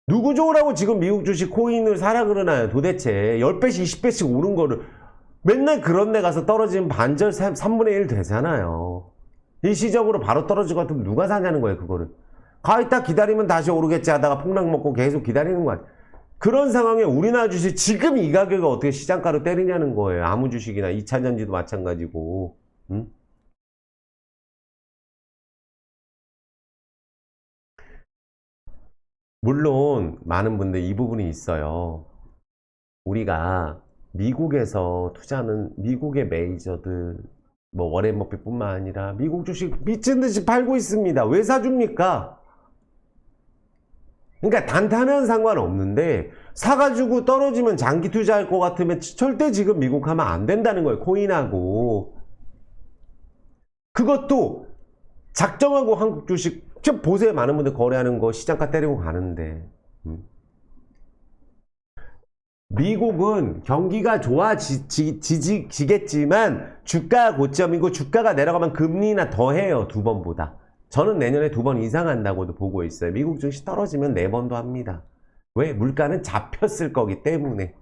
누구 좋으라고 지금 미국 주식 코인을 사라 그러나요? 도대체 10배씩 20배씩 오른 거를 맨날 그런 데 가서 떨어지면 반절 3분의 1 되잖아요. 일시적으로 바로 떨어질 것 같으면 누가 사냐는 거예요. 그거를 가있다 기다리면 다시 오르겠지 하다가 폭락 먹고 계속 기다리는 거야. 그런 상황에 우리나라 주식 지금 이 가격을 어떻게 시장가로 때리냐는 거예요. 아무 주식이나 2차전지도 마찬가지고. 응? 물론 많은 분들 이 부분이 있어요. 우리가 미국에서 투자하는 미국의 메이저들 뭐 워렌 버핏뿐만 아니라 미국 주식 미친 듯이 팔고 있습니다. 왜 사줍니까? 그러니까 단타는 상관없는데 사가지고 떨어지면 장기 투자할 것 같으면 절대 지금 미국 하면 안 된다는 거예요. 코인하고. 그것도 작정하고 한국 주식 지금 보세요. 많은 분들 거래하는 거 시장가 때리고 가는데. 미국은 경기가 좋아지겠지만 주가 고점이고 주가가 내려가면 금리나 더 해요. 2번보다. 저는 내년에 2번 이상 한다고도 보고 있어요. 미국 증시 떨어지면 4번도 합니다. 왜? 물가는 잡혔을 거기 때문에.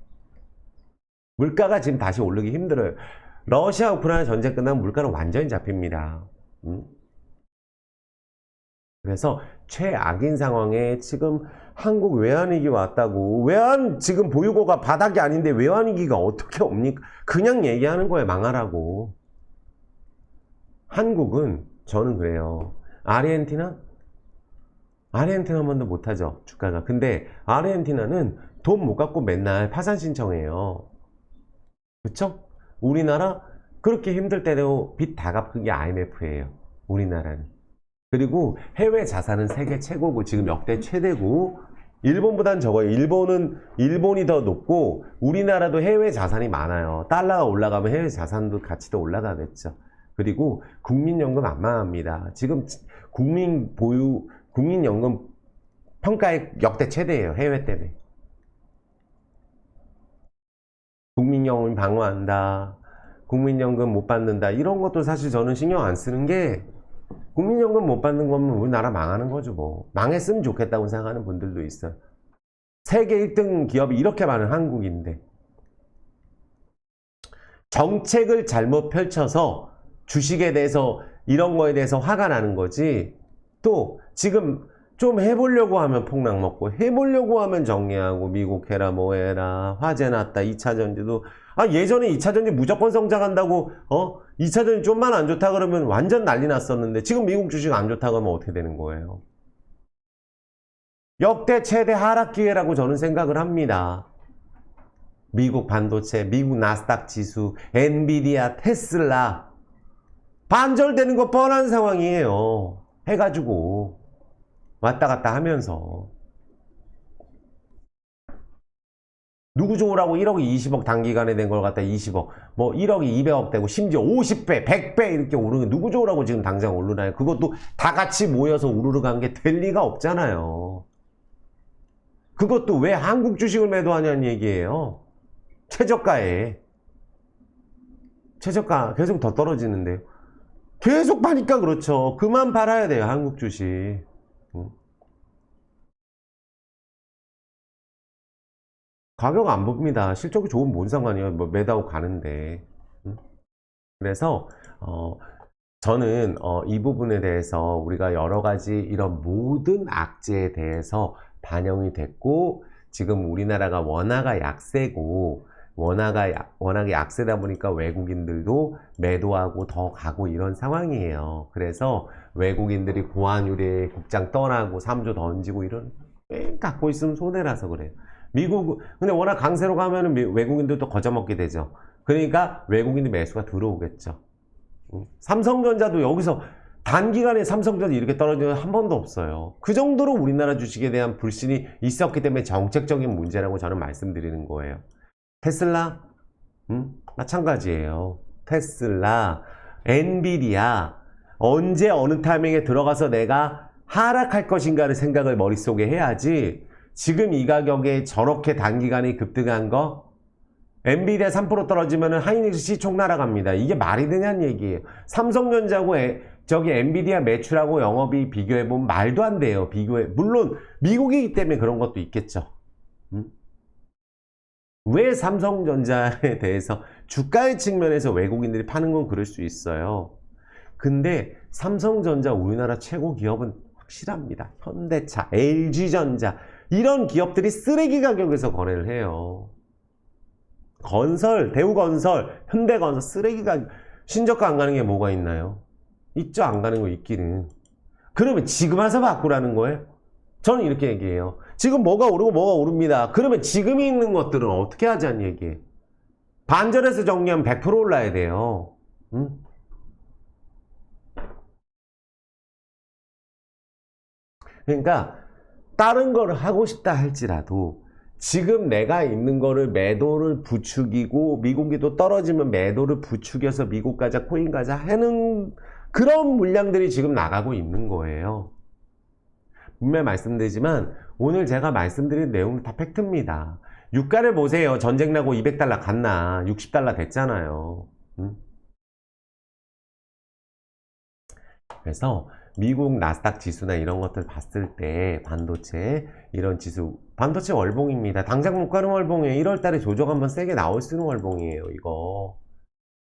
물가가 지금 다시 오르기 힘들어요. 러시아 우크라이나 전쟁 끝나면 물가는 완전히 잡힙니다. 그래서 최악인 상황에 지금 한국 외환위기 왔다고. 외환 지금 보유고가 바닥이 아닌데 외환위기가 어떻게 옵니까? 그냥 얘기하는 거예요. 망하라고. 한국은 저는 그래요. 아르헨티나 한 번도 못하죠. 주가가. 근데 아르헨티나는 돈 못 갖고 맨날 파산 신청해요. 그쵸? 우리나라 그렇게 힘들 때도 빚 다 갚은 게 IMF예요. 우리나라는. 그리고 해외 자산은 세계 최고고 지금 역대 최대고 일본보단 적어요. 일본이 더 높고 우리나라도 해외 자산이 많아요. 달러가 올라가면 해외 자산도 가치도 올라가겠죠. 그리고 국민연금 안 망합니다. 지금 국민연금 평가액 역대 최대예요. 해외 때문에. 국민연금 방어한다. 국민연금 못 받는다. 이런 것도 사실 저는 신경 안 쓰는 게, 국민연금 못 받는 거면 우리나라 망하는 거죠, 뭐. 망했으면 좋겠다고 생각하는 분들도 있어요. 세계 1등 기업이 이렇게 많은 한국인데. 정책을 잘못 펼쳐서 주식에 대해서 이런 거에 대해서 화가 나는 거지. 또 지금 좀 해보려고 하면 폭락 먹고, 해보려고 하면 정리하고, 미국 해라 뭐 해라, 화재 났다, 2차전지도. 예전에 2차전지 무조건 성장한다고 2차전지 좀만 안 좋다 그러면 완전 난리 났었는데, 지금 미국 주식 안 좋다 그러면 어떻게 되는 거예요? 역대 최대 하락 기회라고 저는 생각을 합니다. 미국 반도체, 미국 나스닥 지수, 엔비디아, 테슬라 반절되는 거 뻔한 상황이에요. 해가지고 왔다 갔다 하면서. 누구 좋으라고 1억이 20억 단기간에 된 걸 갖다 20억, 뭐 1억이 200억 되고 심지어 50배, 100배 이렇게 오르는 게 누구 좋으라고 지금 당장 오르나요? 그것도 다 같이 모여서 우르르 간 게 될 리가 없잖아요. 그것도 왜 한국 주식을 매도하냐는 얘기예요. 최저가에. 최저가 계속 더 떨어지는데요. 계속 파니까 그렇죠. 그만 팔아야 돼요, 한국 주식. 응? 가격 안 봅니다. 실적이 좋으면 뭔 상관이에요. 뭐 매도하고 가는데. 응? 그래서 저는 이 부분에 대해서 우리가 여러 가지 이런 모든 악재에 대해서 반영이 됐고, 지금 우리나라가 원화가 약세고, 워낙에 약세다 보니까 외국인들도 매도하고 더 가고 이런 상황이에요. 그래서 외국인들이 고환율에 국장 떠나고 3조 던지고 이런, 갖고 있으면 손해라서 그래요. 근데 워낙 강세로 가면은 외국인들도 거저먹게 되죠. 그러니까 외국인들 매수가 들어오겠죠. 삼성전자도 여기서 단기간에 삼성전자 이렇게 떨어지는 한 번도 없어요. 그 정도로 우리나라 주식에 대한 불신이 있었기 때문에 정책적인 문제라고 저는 말씀드리는 거예요. 테슬라? 마찬가지예요. 테슬라, 엔비디아, 언제 어느 타이밍에 들어가서 내가 하락할 것인가를 생각을 머릿속에 해야지, 지금 이 가격에 저렇게 단기간에 급등한 거, 엔비디아 3% 떨어지면 하이닉스 시총 날아갑니다. 이게 말이 되냐는 얘기예요. 삼성전자하고 저기 엔비디아 매출하고 영업이 비교해보면 말도 안 돼요. 물론 미국이기 때문에 그런 것도 있겠죠. 왜 삼성전자에 대해서 주가의 측면에서 외국인들이 파는 건 그럴 수 있어요. 근데 삼성전자 우리나라 최고 기업은 확실합니다. 현대차, LG전자 이런 기업들이 쓰레기 가격에서 거래를 해요. 건설, 대우건설, 현대건설 쓰레기 가격, 신저가 안 가는 게 뭐가 있나요? 있죠. 안 가는 거 있기는. 그러면 지금 와서 바꾸라는 거예요? 저는 이렇게 얘기해요. 지금 뭐가 오르고 뭐가 오릅니다. 그러면 지금이 있는 것들은 어떻게 하자는 얘기예요. 반절에서 정리하면 100% 올라야 돼요. 응? 그러니까 다른 거를 하고 싶다 할지라도 지금 내가 있는 거를 매도를 부추기고, 미국이 또 떨어지면 매도를 부추겨서 미국 가자, 코인 가자 하는 그런 물량들이 지금 나가고 있는 거예요. 분명히 말씀드리지만 오늘 제가 말씀드린 내용은 다 팩트입니다. 유가를 보세요. 전쟁 나고 200달러 갔나? 60달러 됐잖아요. 그래서 미국 나스닥 지수나 이런 것들 봤을 때 반도체 이런 지수, 반도체 월봉입니다. 당장 못 가는 월봉이에요. 1월달에 조정 한번 세게 나올 수 있는 월봉이에요. 이거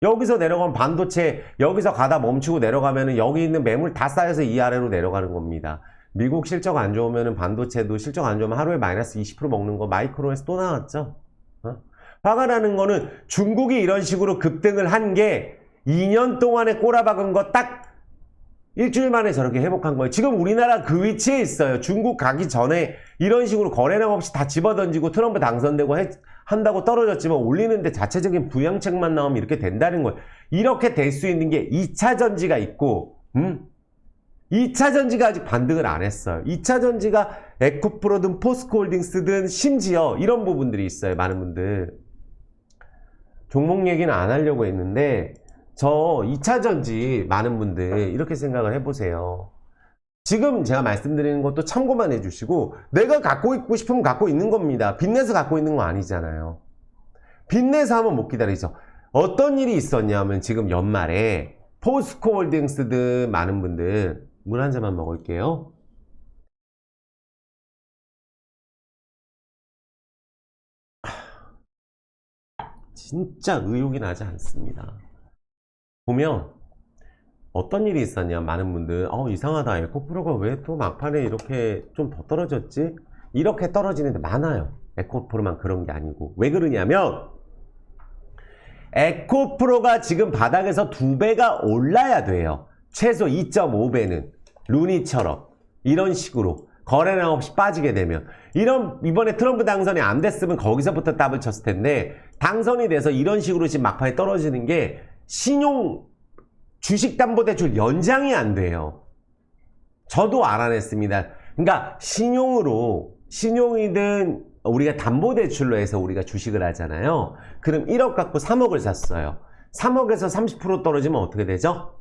여기서 내려가면 반도체 여기서 가다 멈추고 내려가면은 여기 있는 매물 다 쌓여서 이 아래로 내려가는 겁니다. 미국 실적 안 좋으면은 반도체도 실적 안 좋으면 하루에 마이너스 20% 먹는 거 마이크론에서 또 나왔죠. 화가 나는 거는 중국이 이런 식으로 급등을 한 게 2년 동안에 꼬라박은 거 딱 일주일 만에 저렇게 회복한 거예요. 지금 우리나라 그 위치에 있어요. 중국 가기 전에 이런 식으로 거래량 없이 다 집어던지고 트럼프 당선되고 한다고 떨어졌지만 올리는데 자체적인 부양책만 나오면 이렇게 된다는 거예요. 이렇게 될 수 있는 게 2차 전지가 있고 2차 전지가 아직 반등을 안 했어요. 2차 전지가 에코프로든 포스코홀딩스든 심지어 이런 부분들이 있어요. 많은 분들 종목 얘기는 안 하려고 했는데 저 2차 전지 많은 분들 이렇게 생각을 해보세요. 지금 제가 말씀드리는 것도 참고만 해주시고 내가 갖고 있고 싶으면 갖고 있는 겁니다. 빚내서 갖고 있는 거 아니잖아요. 빚내서 하면 못 기다리죠. 어떤 일이 있었냐면 지금 연말에 포스코홀딩스들 많은 분들 물 한 잔만 먹을게요. 진짜 의욕이 나지 않습니다. 보면 어떤 일이 있었냐 많은 분들 이상하다 에코프로가 왜 또 막판에 이렇게 좀 더 떨어졌지? 이렇게 떨어지는데 많아요. 에코프로만 그런 게 아니고 왜 그러냐면 에코프로가 지금 바닥에서 2배가 올라야 돼요. 최소 2.5배는 루니처럼 이런 식으로 거래량 없이 빠지게 되면 이번에 트럼프 당선이 안 됐으면 거기서부터 답을 쳤을 텐데 당선이 돼서 이런 식으로 지금 막판에 떨어지는 게 신용 주식담보대출 연장이 안 돼요. 저도 알아냈습니다. 그러니까 신용이든 우리가 담보대출로 해서 우리가 주식을 하잖아요. 그럼 1억 갖고 3억을 샀어요. 3억에서 30% 떨어지면 어떻게 되죠?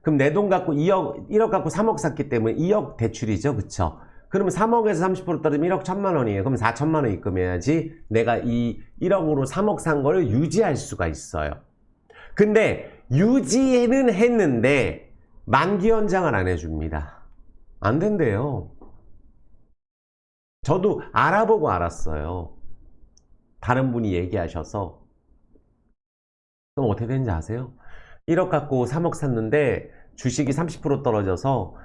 그럼 내 돈 갖고 1억 갖고 3억 샀기 때문에 2억 대출이죠. 그쵸? 그러면 3억에서 30% 떨어지면 1억 1천만 원이에요. 그럼 4천만 원 입금해야지 내가 이 1억으로 3억 산 거를 유지할 수가 있어요. 근데 유지는 했는데 만기 연장을 안 해줍니다. 안 된대요. 저도 알아보고 알았어요. 다른 분이 얘기하셔서. 그럼 어떻게 되는지 아세요? 1억 갖고 3억 샀는데 주식이 30% 떨어져서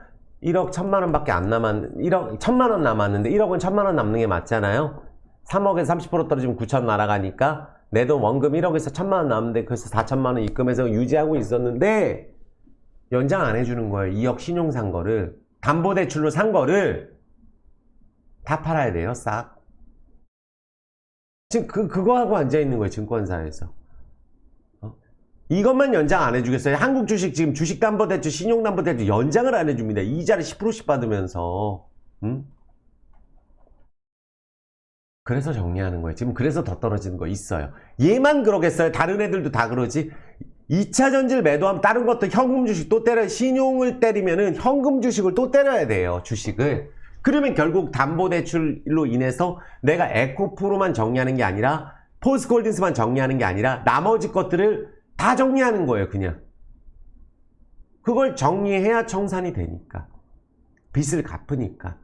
1억 1천만 원밖에 안 1억 1천만 원 남았는데 1억은 1천만 원 남는 게 맞잖아요. 3억에서 30% 떨어지면 9천 날아가니까 내 돈 원금 1억에서 1천만 원 남는데 그래서 4천만 원 입금해서 유지하고 있었는데 연장 안 해주는 거예요. 2억 신용 산 거를 담보대출로 산 거를 다 팔아야 돼요. 싹. 지금 그거 하고 앉아있는 거예요. 증권사에서. 이것만 연장 안 해주겠어요? 한국 주식 지금 주식담보대출 신용담보대출 연장을 안 해줍니다. 이자를 10%씩 받으면서. 그래서 정리하는 거예요. 지금 그래서 더 떨어지는 거 있어요. 얘만 그러겠어요? 다른 애들도 다 그러지? 2차 전지를 매도하면 다른 것도 현금 주식 또 때려요. 신용을 때리면은 현금 주식을 또 때려야 돼요. 주식을. 그러면 결국 담보대출로 인해서 내가 에코프로만 정리하는 게 아니라 포스코홀딩스만 정리하는 게 아니라 나머지 것들을 다 정리하는 거예요. 그냥. 그걸 정리해야 청산이 되니까. 빚을 갚으니까.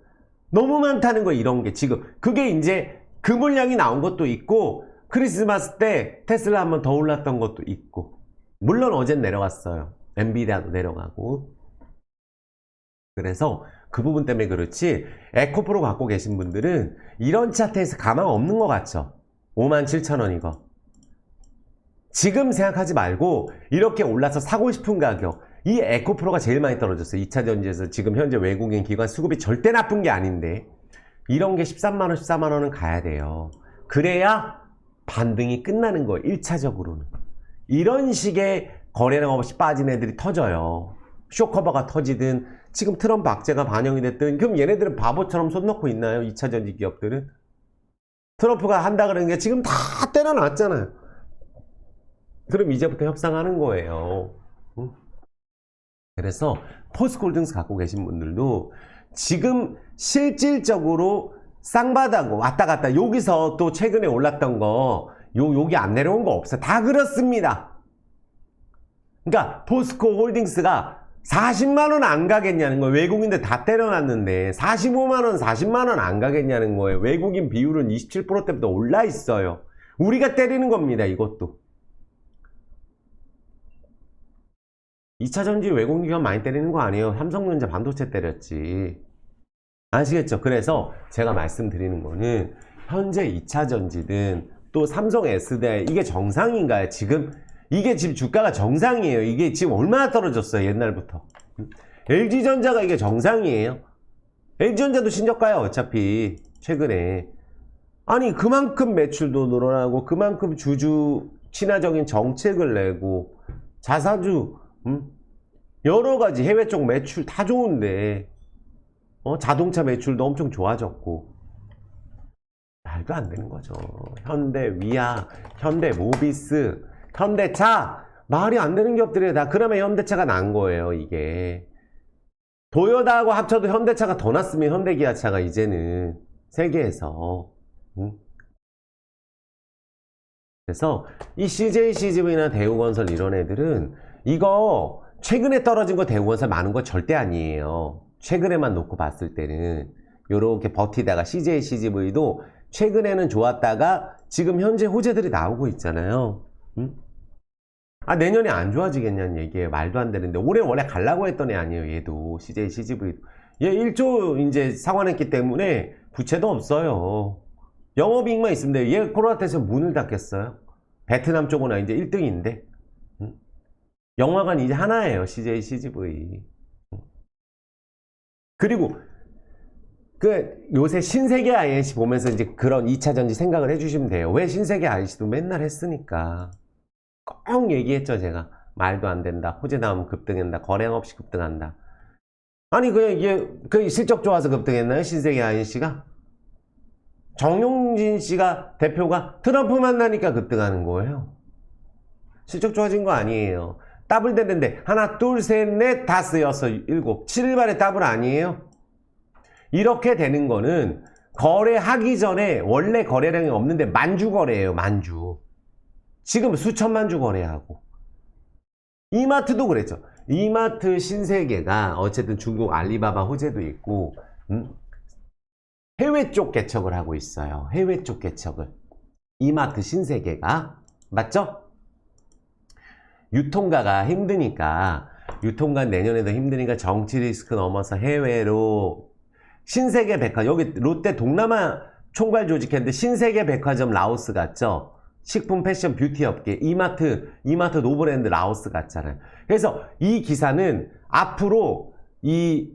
너무 많다는 거예요. 이런 게 지금. 그게 이제 그 물량이 나온 것도 있고 크리스마스 때 테슬라 한번 더 올랐던 것도 있고 물론 어젠 내려갔어요. 엔비디아도 내려가고. 그래서 그 부분 때문에 그렇지 에코프로 갖고 계신 분들은 이런 차트에서 가망 없는 것 같죠? 57,000원 이거. 지금 생각하지 말고 이렇게 올라서 사고 싶은 가격. 이 에코프로가 제일 많이 떨어졌어요. 2차전지에서 지금 현재 외국인 기관 수급이 절대 나쁜 게 아닌데 이런 게 13만원, 14만원은 가야 돼요. 그래야 반등이 끝나는 거예요. 1차적으로는. 이런 식의 거래량 없이 빠진 애들이 터져요. 쇼커버가 터지든 지금 트럼프 악재가 반영이 됐든 그럼 얘네들은 바보처럼 손 놓고 있나요? 2차전지 기업들은? 트럼프가 한다 그러는 게 지금 다 때려놨잖아요. 그럼 이제부터 협상하는 거예요. 그래서 포스코홀딩스 갖고 계신 분들도 지금 실질적으로 쌍바닥 왔다 갔다 여기서 또 최근에 올랐던 거 여기 안 내려온 거 없어요. 다 그렇습니다. 그러니까 포스코홀딩스가 40만원 안 가겠냐는 거예요. 외국인들 다 때려놨는데 45만원 40만원 안 가겠냐는 거예요. 외국인 비율은 27%대부터 올라 있어요. 우리가 때리는 겁니다. 이것도 2차전지 외국인 기업 많이 때리는 거 아니에요. 삼성전자 반도체 때렸지. 아시겠죠? 그래서 제가 말씀드리는 거는 현재 2차전지든 또 삼성 S대 이게 정상인가요? 지금 이게 지금 주가가 정상이에요. 이게 지금 얼마나 떨어졌어요? 옛날부터. LG전자가 이게 정상이에요. LG전자도 신저가요. 어차피 최근에. 아니 그만큼 매출도 늘어나고 그만큼 주주 친화적인 정책을 내고 자사주 여러가지 해외 쪽 매출 다 좋은데 자동차 매출도 엄청 좋아졌고 말도 안 되는 거죠. 현대 위아, 현대 모비스, 현대차 말이 안 되는 기업들이 다 그러면 현대차가 난 거예요. 이게 도요다하고 합쳐도 현대차가 더 낫으면 현대기아차가 이제는 세계에서. 응? 그래서 이 CJ, CGV나 대우건설 이런 애들은 이거 최근에 떨어진 거 대우건설 많은 거 절대 아니에요. 최근에만 놓고 봤을 때는 요렇게 버티다가 CJ, CGV도 최근에는 좋았다가 지금 현재 호재들이 나오고 있잖아요. 응? 아, 내년에 안 좋아지겠냐는 얘기예요. 말도 안 되는데. 올해 원래 가려고 했던 애 아니에요. 얘도. CJ, CGV도. 얘 1조 이제 상환했기 때문에 부채도 없어요. 영업이익만 있으면 돼요. 얘 코로나 때문에 문을 닫겠어요. 베트남 쪽은 이제 1등인데. 영화관 이제 하나예요. CJ, CGV. 그리고 요새 신세계 INC 보면서 이제 그런 2차 전지 생각을 해주시면 돼요. 왜 신세계 INC도 맨날 했으니까. 꼭 얘기했죠, 제가. 말도 안 된다. 호재 나오면 급등한다. 거래량 없이 급등한다. 아니, 그냥 이게, 실적 좋아서 급등했나요? 신세계 INC가? 정용진 씨가, 대표가 트럼프 만나니까 급등하는 거예요. 실적 좋아진 거 아니에요. 더블 됐는데, 하나, 둘, 셋, 넷, 다섯, 여섯, 일곱, 7일만에 더블 아니에요? 이렇게 되는 거는, 거래하기 전에 원래 거래량이 없는데 만주 거래예요, 만주. 지금 수천만 주 거래하고. 이마트도 그랬죠. 이마트 신세계가 어쨌든 중국 알리바바 호재도 있고 해외 쪽 개척을 하고 있어요. 해외 쪽 개척을. 이마트 신세계가. 맞죠? 유통가가 힘드니까 유통가 내년에도 힘드니까 정치 리스크 넘어서 해외로 신세계 백화점 여기 롯데 동남아 총괄 조직했는데 신세계 백화점 라오스 같죠? 식품, 패션, 뷰티 업계, 이마트 노브랜드 라오스 같잖아요. 그래서 이 기사는 앞으로 이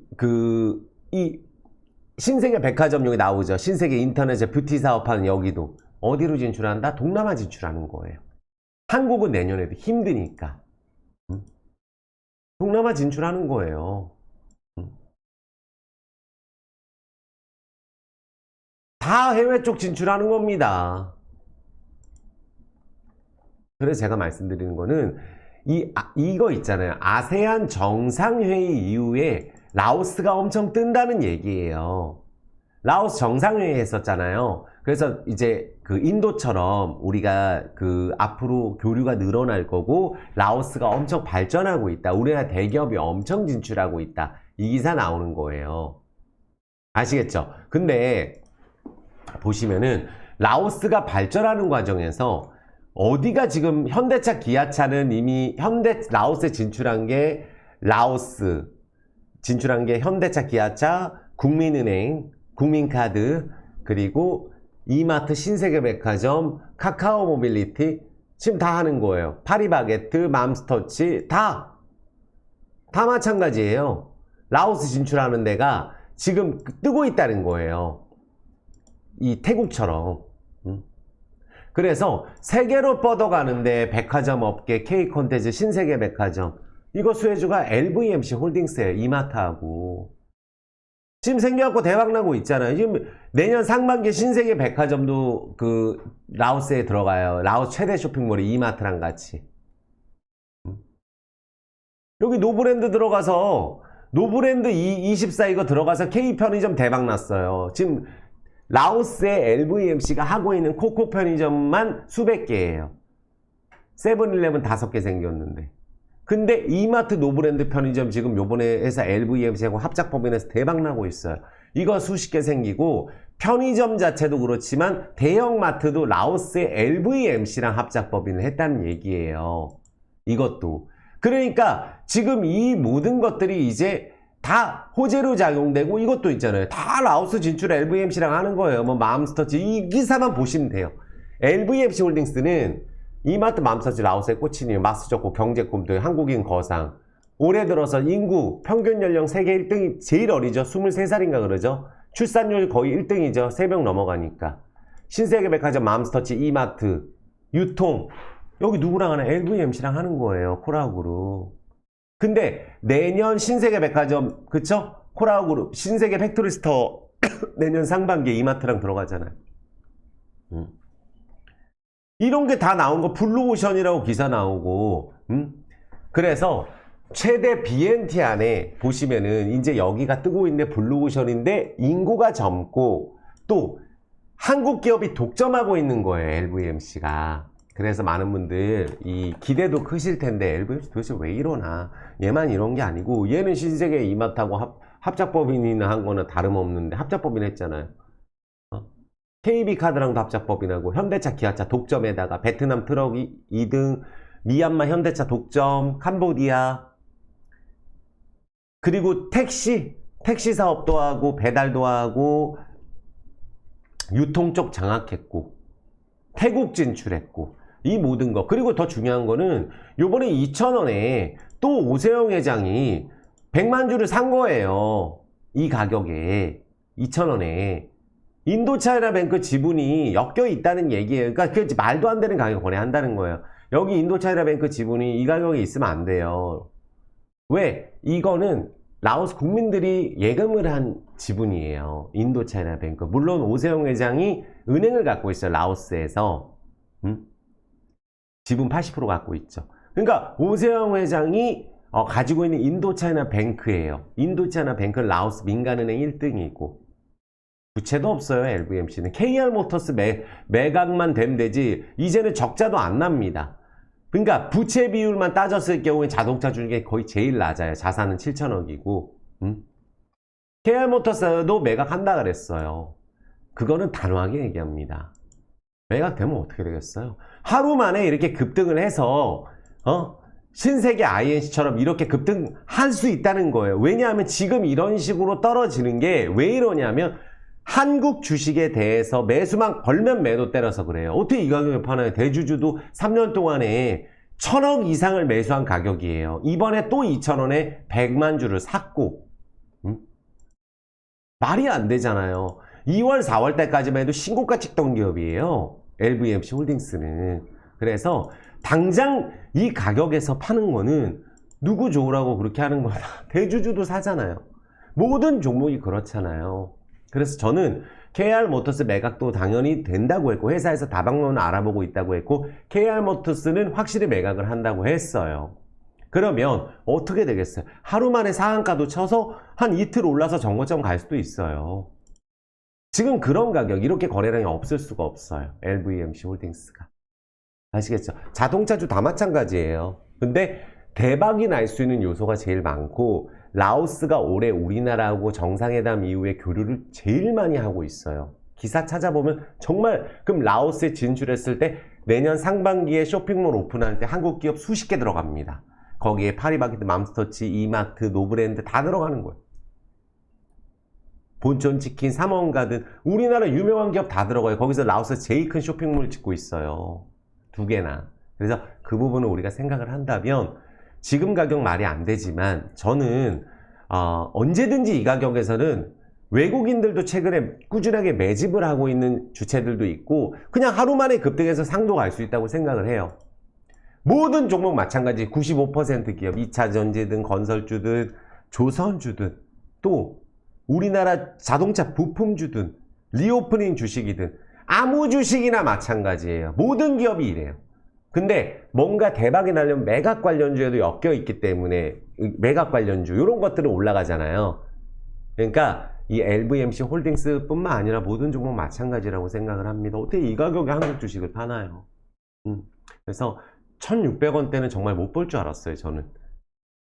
신세계 백화점 여기 나오죠. 신세계 인터넷에 뷰티 사업하는 여기도 어디로 진출한다? 동남아 진출하는 거예요. 한국은 내년에도 힘드니까. 동남아 진출하는 거예요. 다 해외 쪽 진출하는 겁니다. 그래서 제가 말씀드리는 거는 이거 있잖아요. 아세안 정상회의 이후에 라오스가 엄청 뜬다는 얘기예요. 라오스 정상회의 했었잖아요. 그래서 이제 인도처럼 우리가 앞으로 교류가 늘어날 거고 라오스가 엄청 발전하고 있다. 우리나라 대기업이 엄청 진출하고 있다. 이 기사 나오는 거예요. 아시겠죠? 근데 보시면은 라오스가 발전하는 과정에서 어디가 지금 현대차, 기아차는 이미 라오스에 진출한 게 현대차, 기아차, 국민은행, 국민카드, 그리고 이마트, 신세계백화점, 카카오 모빌리티 지금 다 하는 거예요. 파리바게트, 맘스터치 다 마찬가지예요. 라오스 진출하는 데가 지금 뜨고 있다는 거예요. 이 태국처럼. 그래서 세계로 뻗어가는데 백화점 업계, K콘텐츠, 신세계백화점 이거 수혜주가 LVMC 홀딩스예요. 이마트하고 지금 생겨갖고 대박나고 있잖아요. 지금 내년 상반기 신세계백화점도 라오스에 들어가요. 라오스 최대 쇼핑몰이 이마트랑 같이. 여기 노브랜드 들어가서 노브랜드 24 이거 들어가서 K편의점 대박났어요. 지금 라오스의 LVMC가 하고 있는 코코 편의점만 수백 개예요. 세븐일레븐 5개 생겼는데. 근데 이마트 노브랜드 편의점 지금 요번에 회사 LVMC하고 합작법인에서 대박나고 있어요. 이거 수십 개 생기고 편의점 자체도 그렇지만 대형마트도 라오스의 LVMC랑 합작법인을 했다는 얘기예요. 이것도. 그러니까 지금 이 모든 것들이 이제 다 호재로 작용되고 이것도 있잖아요. 다 라오스 진출 LVMC랑 하는 거예요. 뭐 맘스터치 이 기사만 보시면 돼요. LVMC 홀딩스는 이마트, 맘스터치, 라오스의 꽃이니 마스저고 경제꿈도 한국인 거상. 올해 들어서 인구 평균 연령 세계 1등이 제일 어리죠. 23살인가 그러죠. 출산율 거의 1등이죠. 3명 넘어가니까. 신세계백화점, 맘스터치, 이마트, 유통 여기 누구랑 하나? LVMC랑 하는 거예요. 코라그룹. 근데 내년 신세계백화점 그쵸? 코라그룹 신세계 팩토리스토어 내년 상반기에 이마트랑 들어가잖아요. 이런 게 다 나온 거 블루오션이라고 기사 나오고 그래서 최대 BNT 안에 보시면은 이제 여기가 뜨고 있는 블루오션인데 인구가 젊고 또 한국 기업이 독점하고 있는 거예요, LVMC가. 그래서 많은 분들 이 기대도 크실 텐데 LVMC 도대체 왜 이러나. 얘만 이런 게 아니고 얘는 신세계 이마트하고 합작법인이나 한 거는 다름없는데 합작법인 했잖아요. KB카드랑도 합작법인하고 현대차, 기아차 독점에다가 베트남 트럭 2등, 미얀마 현대차 독점, 캄보디아, 그리고 택시 사업도 하고 배달도 하고 유통 쪽 장악했고 태국 진출했고 이 모든 거. 그리고 더 중요한 거는 요번에 2,000원에 또 오세영 회장이 100만 주를 산 거예요. 이 가격에 2,000원에 인도차이나뱅크 지분이 엮여 있다는 얘기예요. 그러니까 그 말도 안 되는 가격에 거래한다는 거예요. 여기 인도차이나뱅크 지분이 이 가격에 있으면 안 돼요. 왜? 이거는 라오스 국민들이 예금을 한 지분이에요. 인도차이나뱅크. 물론 오세영 회장이 은행을 갖고 있어요. 라오스에서. 지분 80% 갖고 있죠. 그러니까 오세영 회장이 가지고 있는 인도차이나뱅크예요. 인도차이나뱅크는 라오스 민간은행 1등이고 부채도 없어요. LVMC는. KR모터스 매각만 되면 되지 이제는 적자도 안 납니다. 그러니까 부채 비율만 따졌을 경우에 자동차 중에 거의 제일 낮아요. 자산은 7천억이고 KR모터스도 매각한다 그랬어요. 그거는 단호하게 얘기합니다. 매각되면 어떻게 되겠어요? 하루 만에 이렇게 급등을 해서 신세계 INC처럼 이렇게 급등할 수 있다는 거예요. 왜냐하면 지금 이런 식으로 떨어지는 게 왜 이러냐면 한국 주식에 대해서 매수만 걸면 매도 때려서 그래요. 어떻게 이 가격에 파나요? 대주주도 3년 동안에 1,000억 이상을 매수한 가격이에요. 이번에 또 2,000원에 100만 주를 샀고 말이 안 되잖아요. 2월 4월 때까지만 해도 신고가 찍던 기업이에요. LVMC 홀딩스는. 그래서 당장 이 가격에서 파는 거는 누구 좋으라고 그렇게 하는 거다. 대주주도 사잖아요. 모든 종목이 그렇잖아요. 그래서 저는 KR모터스 매각도 당연히 된다고 했고 회사에서 다방면을 알아보고 있다고 했고 KR모터스는 확실히 매각을 한다고 했어요. 그러면 어떻게 되겠어요? 하루 만에 상한가도 쳐서 한 이틀 올라서 정고점 갈 수도 있어요. 지금 그런 가격 이렇게 거래량이 없을 수가 없어요. LVMC 홀딩스가. 아시겠죠? 자동차주 다 마찬가지예요. 근데 대박이 날 수 있는 요소가 제일 많고 라오스가 올해 우리나라하고 정상회담 이후에 교류를 제일 많이 하고 있어요. 기사 찾아보면 정말 그럼 라오스에 진출했을 때 내년 상반기에 쇼핑몰 오픈할 때 한국 기업 수십 개 들어갑니다. 거기에 파리바게뜨, 맘스터치, 이마트, 노브랜드 다 들어가는 거예요. 본촌치킨, 삼원가든 우리나라 유명한 기업 다 들어가요. 거기서 라오스 제일 큰 쇼핑몰 짓고 있어요. 2개나. 그래서 그 부분을 우리가 생각을 한다면 지금 가격 말이 안 되지만 저는 언제든지 이 가격에서는 외국인들도 최근에 꾸준하게 매집을 하고 있는 주체들도 있고 그냥 하루 만에 급등해서 상도 갈 수 있다고 생각을 해요. 모든 종목 마찬가지 95% 기업 2차전지든 건설주든 조선주든 또 우리나라 자동차 부품주든 리오프닝 주식이든 아무 주식이나 마찬가지예요. 모든 기업이 이래요. 근데 뭔가 대박이 나려면 매각 관련주에도 엮여 있기 때문에 매각 관련주 이런 것들은 올라가잖아요. 그러니까 이 LVMC 홀딩스 뿐만 아니라 모든 종목 마찬가지라고 생각을 합니다. 어떻게 이 가격에 한국 주식을 파나요? 그래서 1,600원대는 정말 못 볼 줄 알았어요.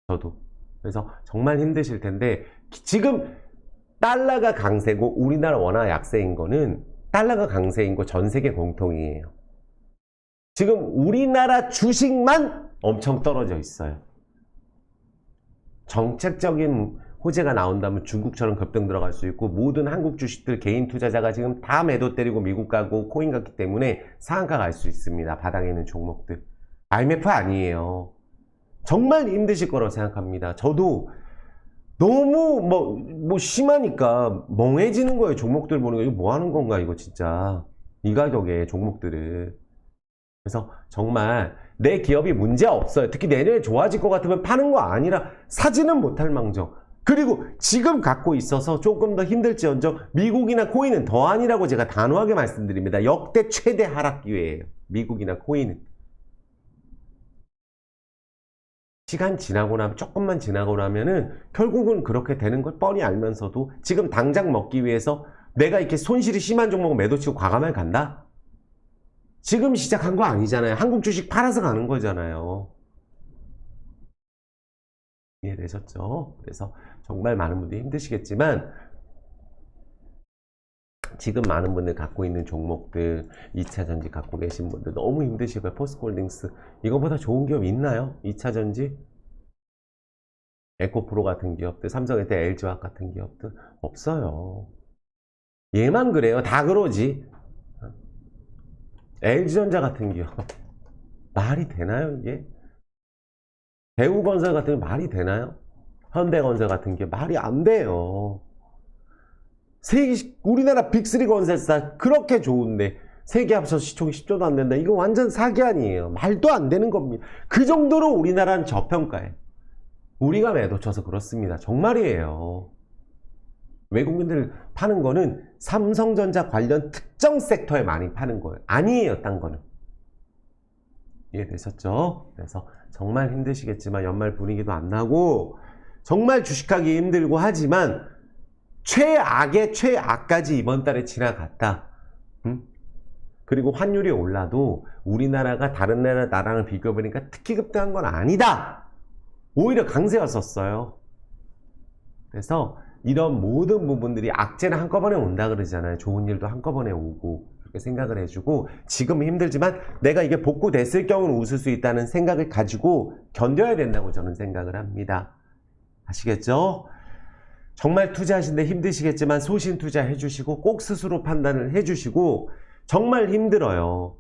저도. 그래서 정말 힘드실 텐데 지금 달러가 강세고 우리나라 원화 약세인 거는 달러가 강세인 거 전 세계 공통이에요. 지금 우리나라 주식만 엄청 떨어져 있어요. 정책적인 호재가 나온다면 중국처럼 급등 들어갈 수 있고 모든 한국 주식들 개인 투자자가 지금 다 매도 때리고 미국 가고 코인 갔기 때문에 상한가 갈 수 있습니다. 바닥에 있는 종목들. IMF 아니에요. 정말 힘드실 거라고 생각합니다. 저도 너무 심하니까 멍해지는 거예요. 종목들 보는 거. 이거 뭐 하는 건가 이거 진짜. 이 가격에 종목들을. 그래서 정말 내 기업이 문제 없어요. 특히 내년에 좋아질 것 같으면 파는 거 아니라 사지는 못할 망정. 그리고 지금 갖고 있어서 조금 더 힘들지언정 미국이나 코인은 더 아니라고 제가 단호하게 말씀드립니다. 역대 최대 하락 기회예요. 미국이나 코인은. 시간 지나고 나면, 조금만 지나고 나면은 결국은 그렇게 되는 걸 뻔히 알면서도 지금 당장 먹기 위해서 내가 이렇게 손실이 심한 종목을 매도치고 과감하게 간다? 지금 시작한 거 아니잖아요. 한국 주식 팔아서 가는 거잖아요. 이해되셨죠? 그래서 정말 많은 분들이 힘드시겠지만 지금 많은 분들 갖고 있는 종목들, 2차전지 갖고 계신 분들 너무 힘드시고요. 포스코홀딩스 이거보다 좋은 기업 있나요? 2차전지? 에코프로 같은 기업들, 삼성에테 LG화학 같은 기업들 없어요. 얘만 그래요. 다 그러지. LG전자 같은 기업 말이 되나요 이게? 대우건설 같은 게 말이 되나요? 현대건설 같은 게 말이 안 돼요. 우리나라 빅3 건설사 그렇게 좋은데 세계 합쳐서 시총이 10조도 안 된다. 이거 완전 사기 아니에요. 말도 안 되는 겁니다. 그 정도로 우리나라는 저평가해. 우리가 매도쳐서 그렇습니다. 정말이에요. 외국인들 파는 거는 삼성전자 관련 특정 섹터에 많이 파는 거예요. 아니에요, 딴 거는. 이해되셨죠? 그래서 정말 힘드시겠지만 연말 분위기도 안 나고 정말 주식하기 힘들고 하지만 최악의 최악까지 이번 달에 지나갔다. 그리고 환율이 올라도 우리나라가 다른 나라랑 비교해보니까 특히 급등한 건 아니다. 오히려 강세였었어요. 그래서 이런 모든 부분들이 악재는 한꺼번에 온다 그러잖아요. 좋은 일도 한꺼번에 오고 그렇게 생각을 해주고 지금은 힘들지만 내가 이게 복구됐을 경우는 웃을 수 있다는 생각을 가지고 견뎌야 된다고 저는 생각을 합니다. 아시겠죠? 정말 투자하시는데 힘드시겠지만 소신 투자해 주시고 꼭 스스로 판단을 해 주시고 정말 힘들어요.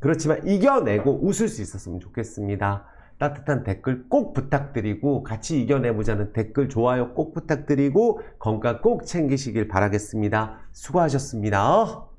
그렇지만 이겨내고 웃을 수 있었으면 좋겠습니다. 따뜻한 댓글 꼭 부탁드리고 같이 이겨내보자는 댓글 좋아요 꼭 부탁드리고 건강 꼭 챙기시길 바라겠습니다. 수고하셨습니다.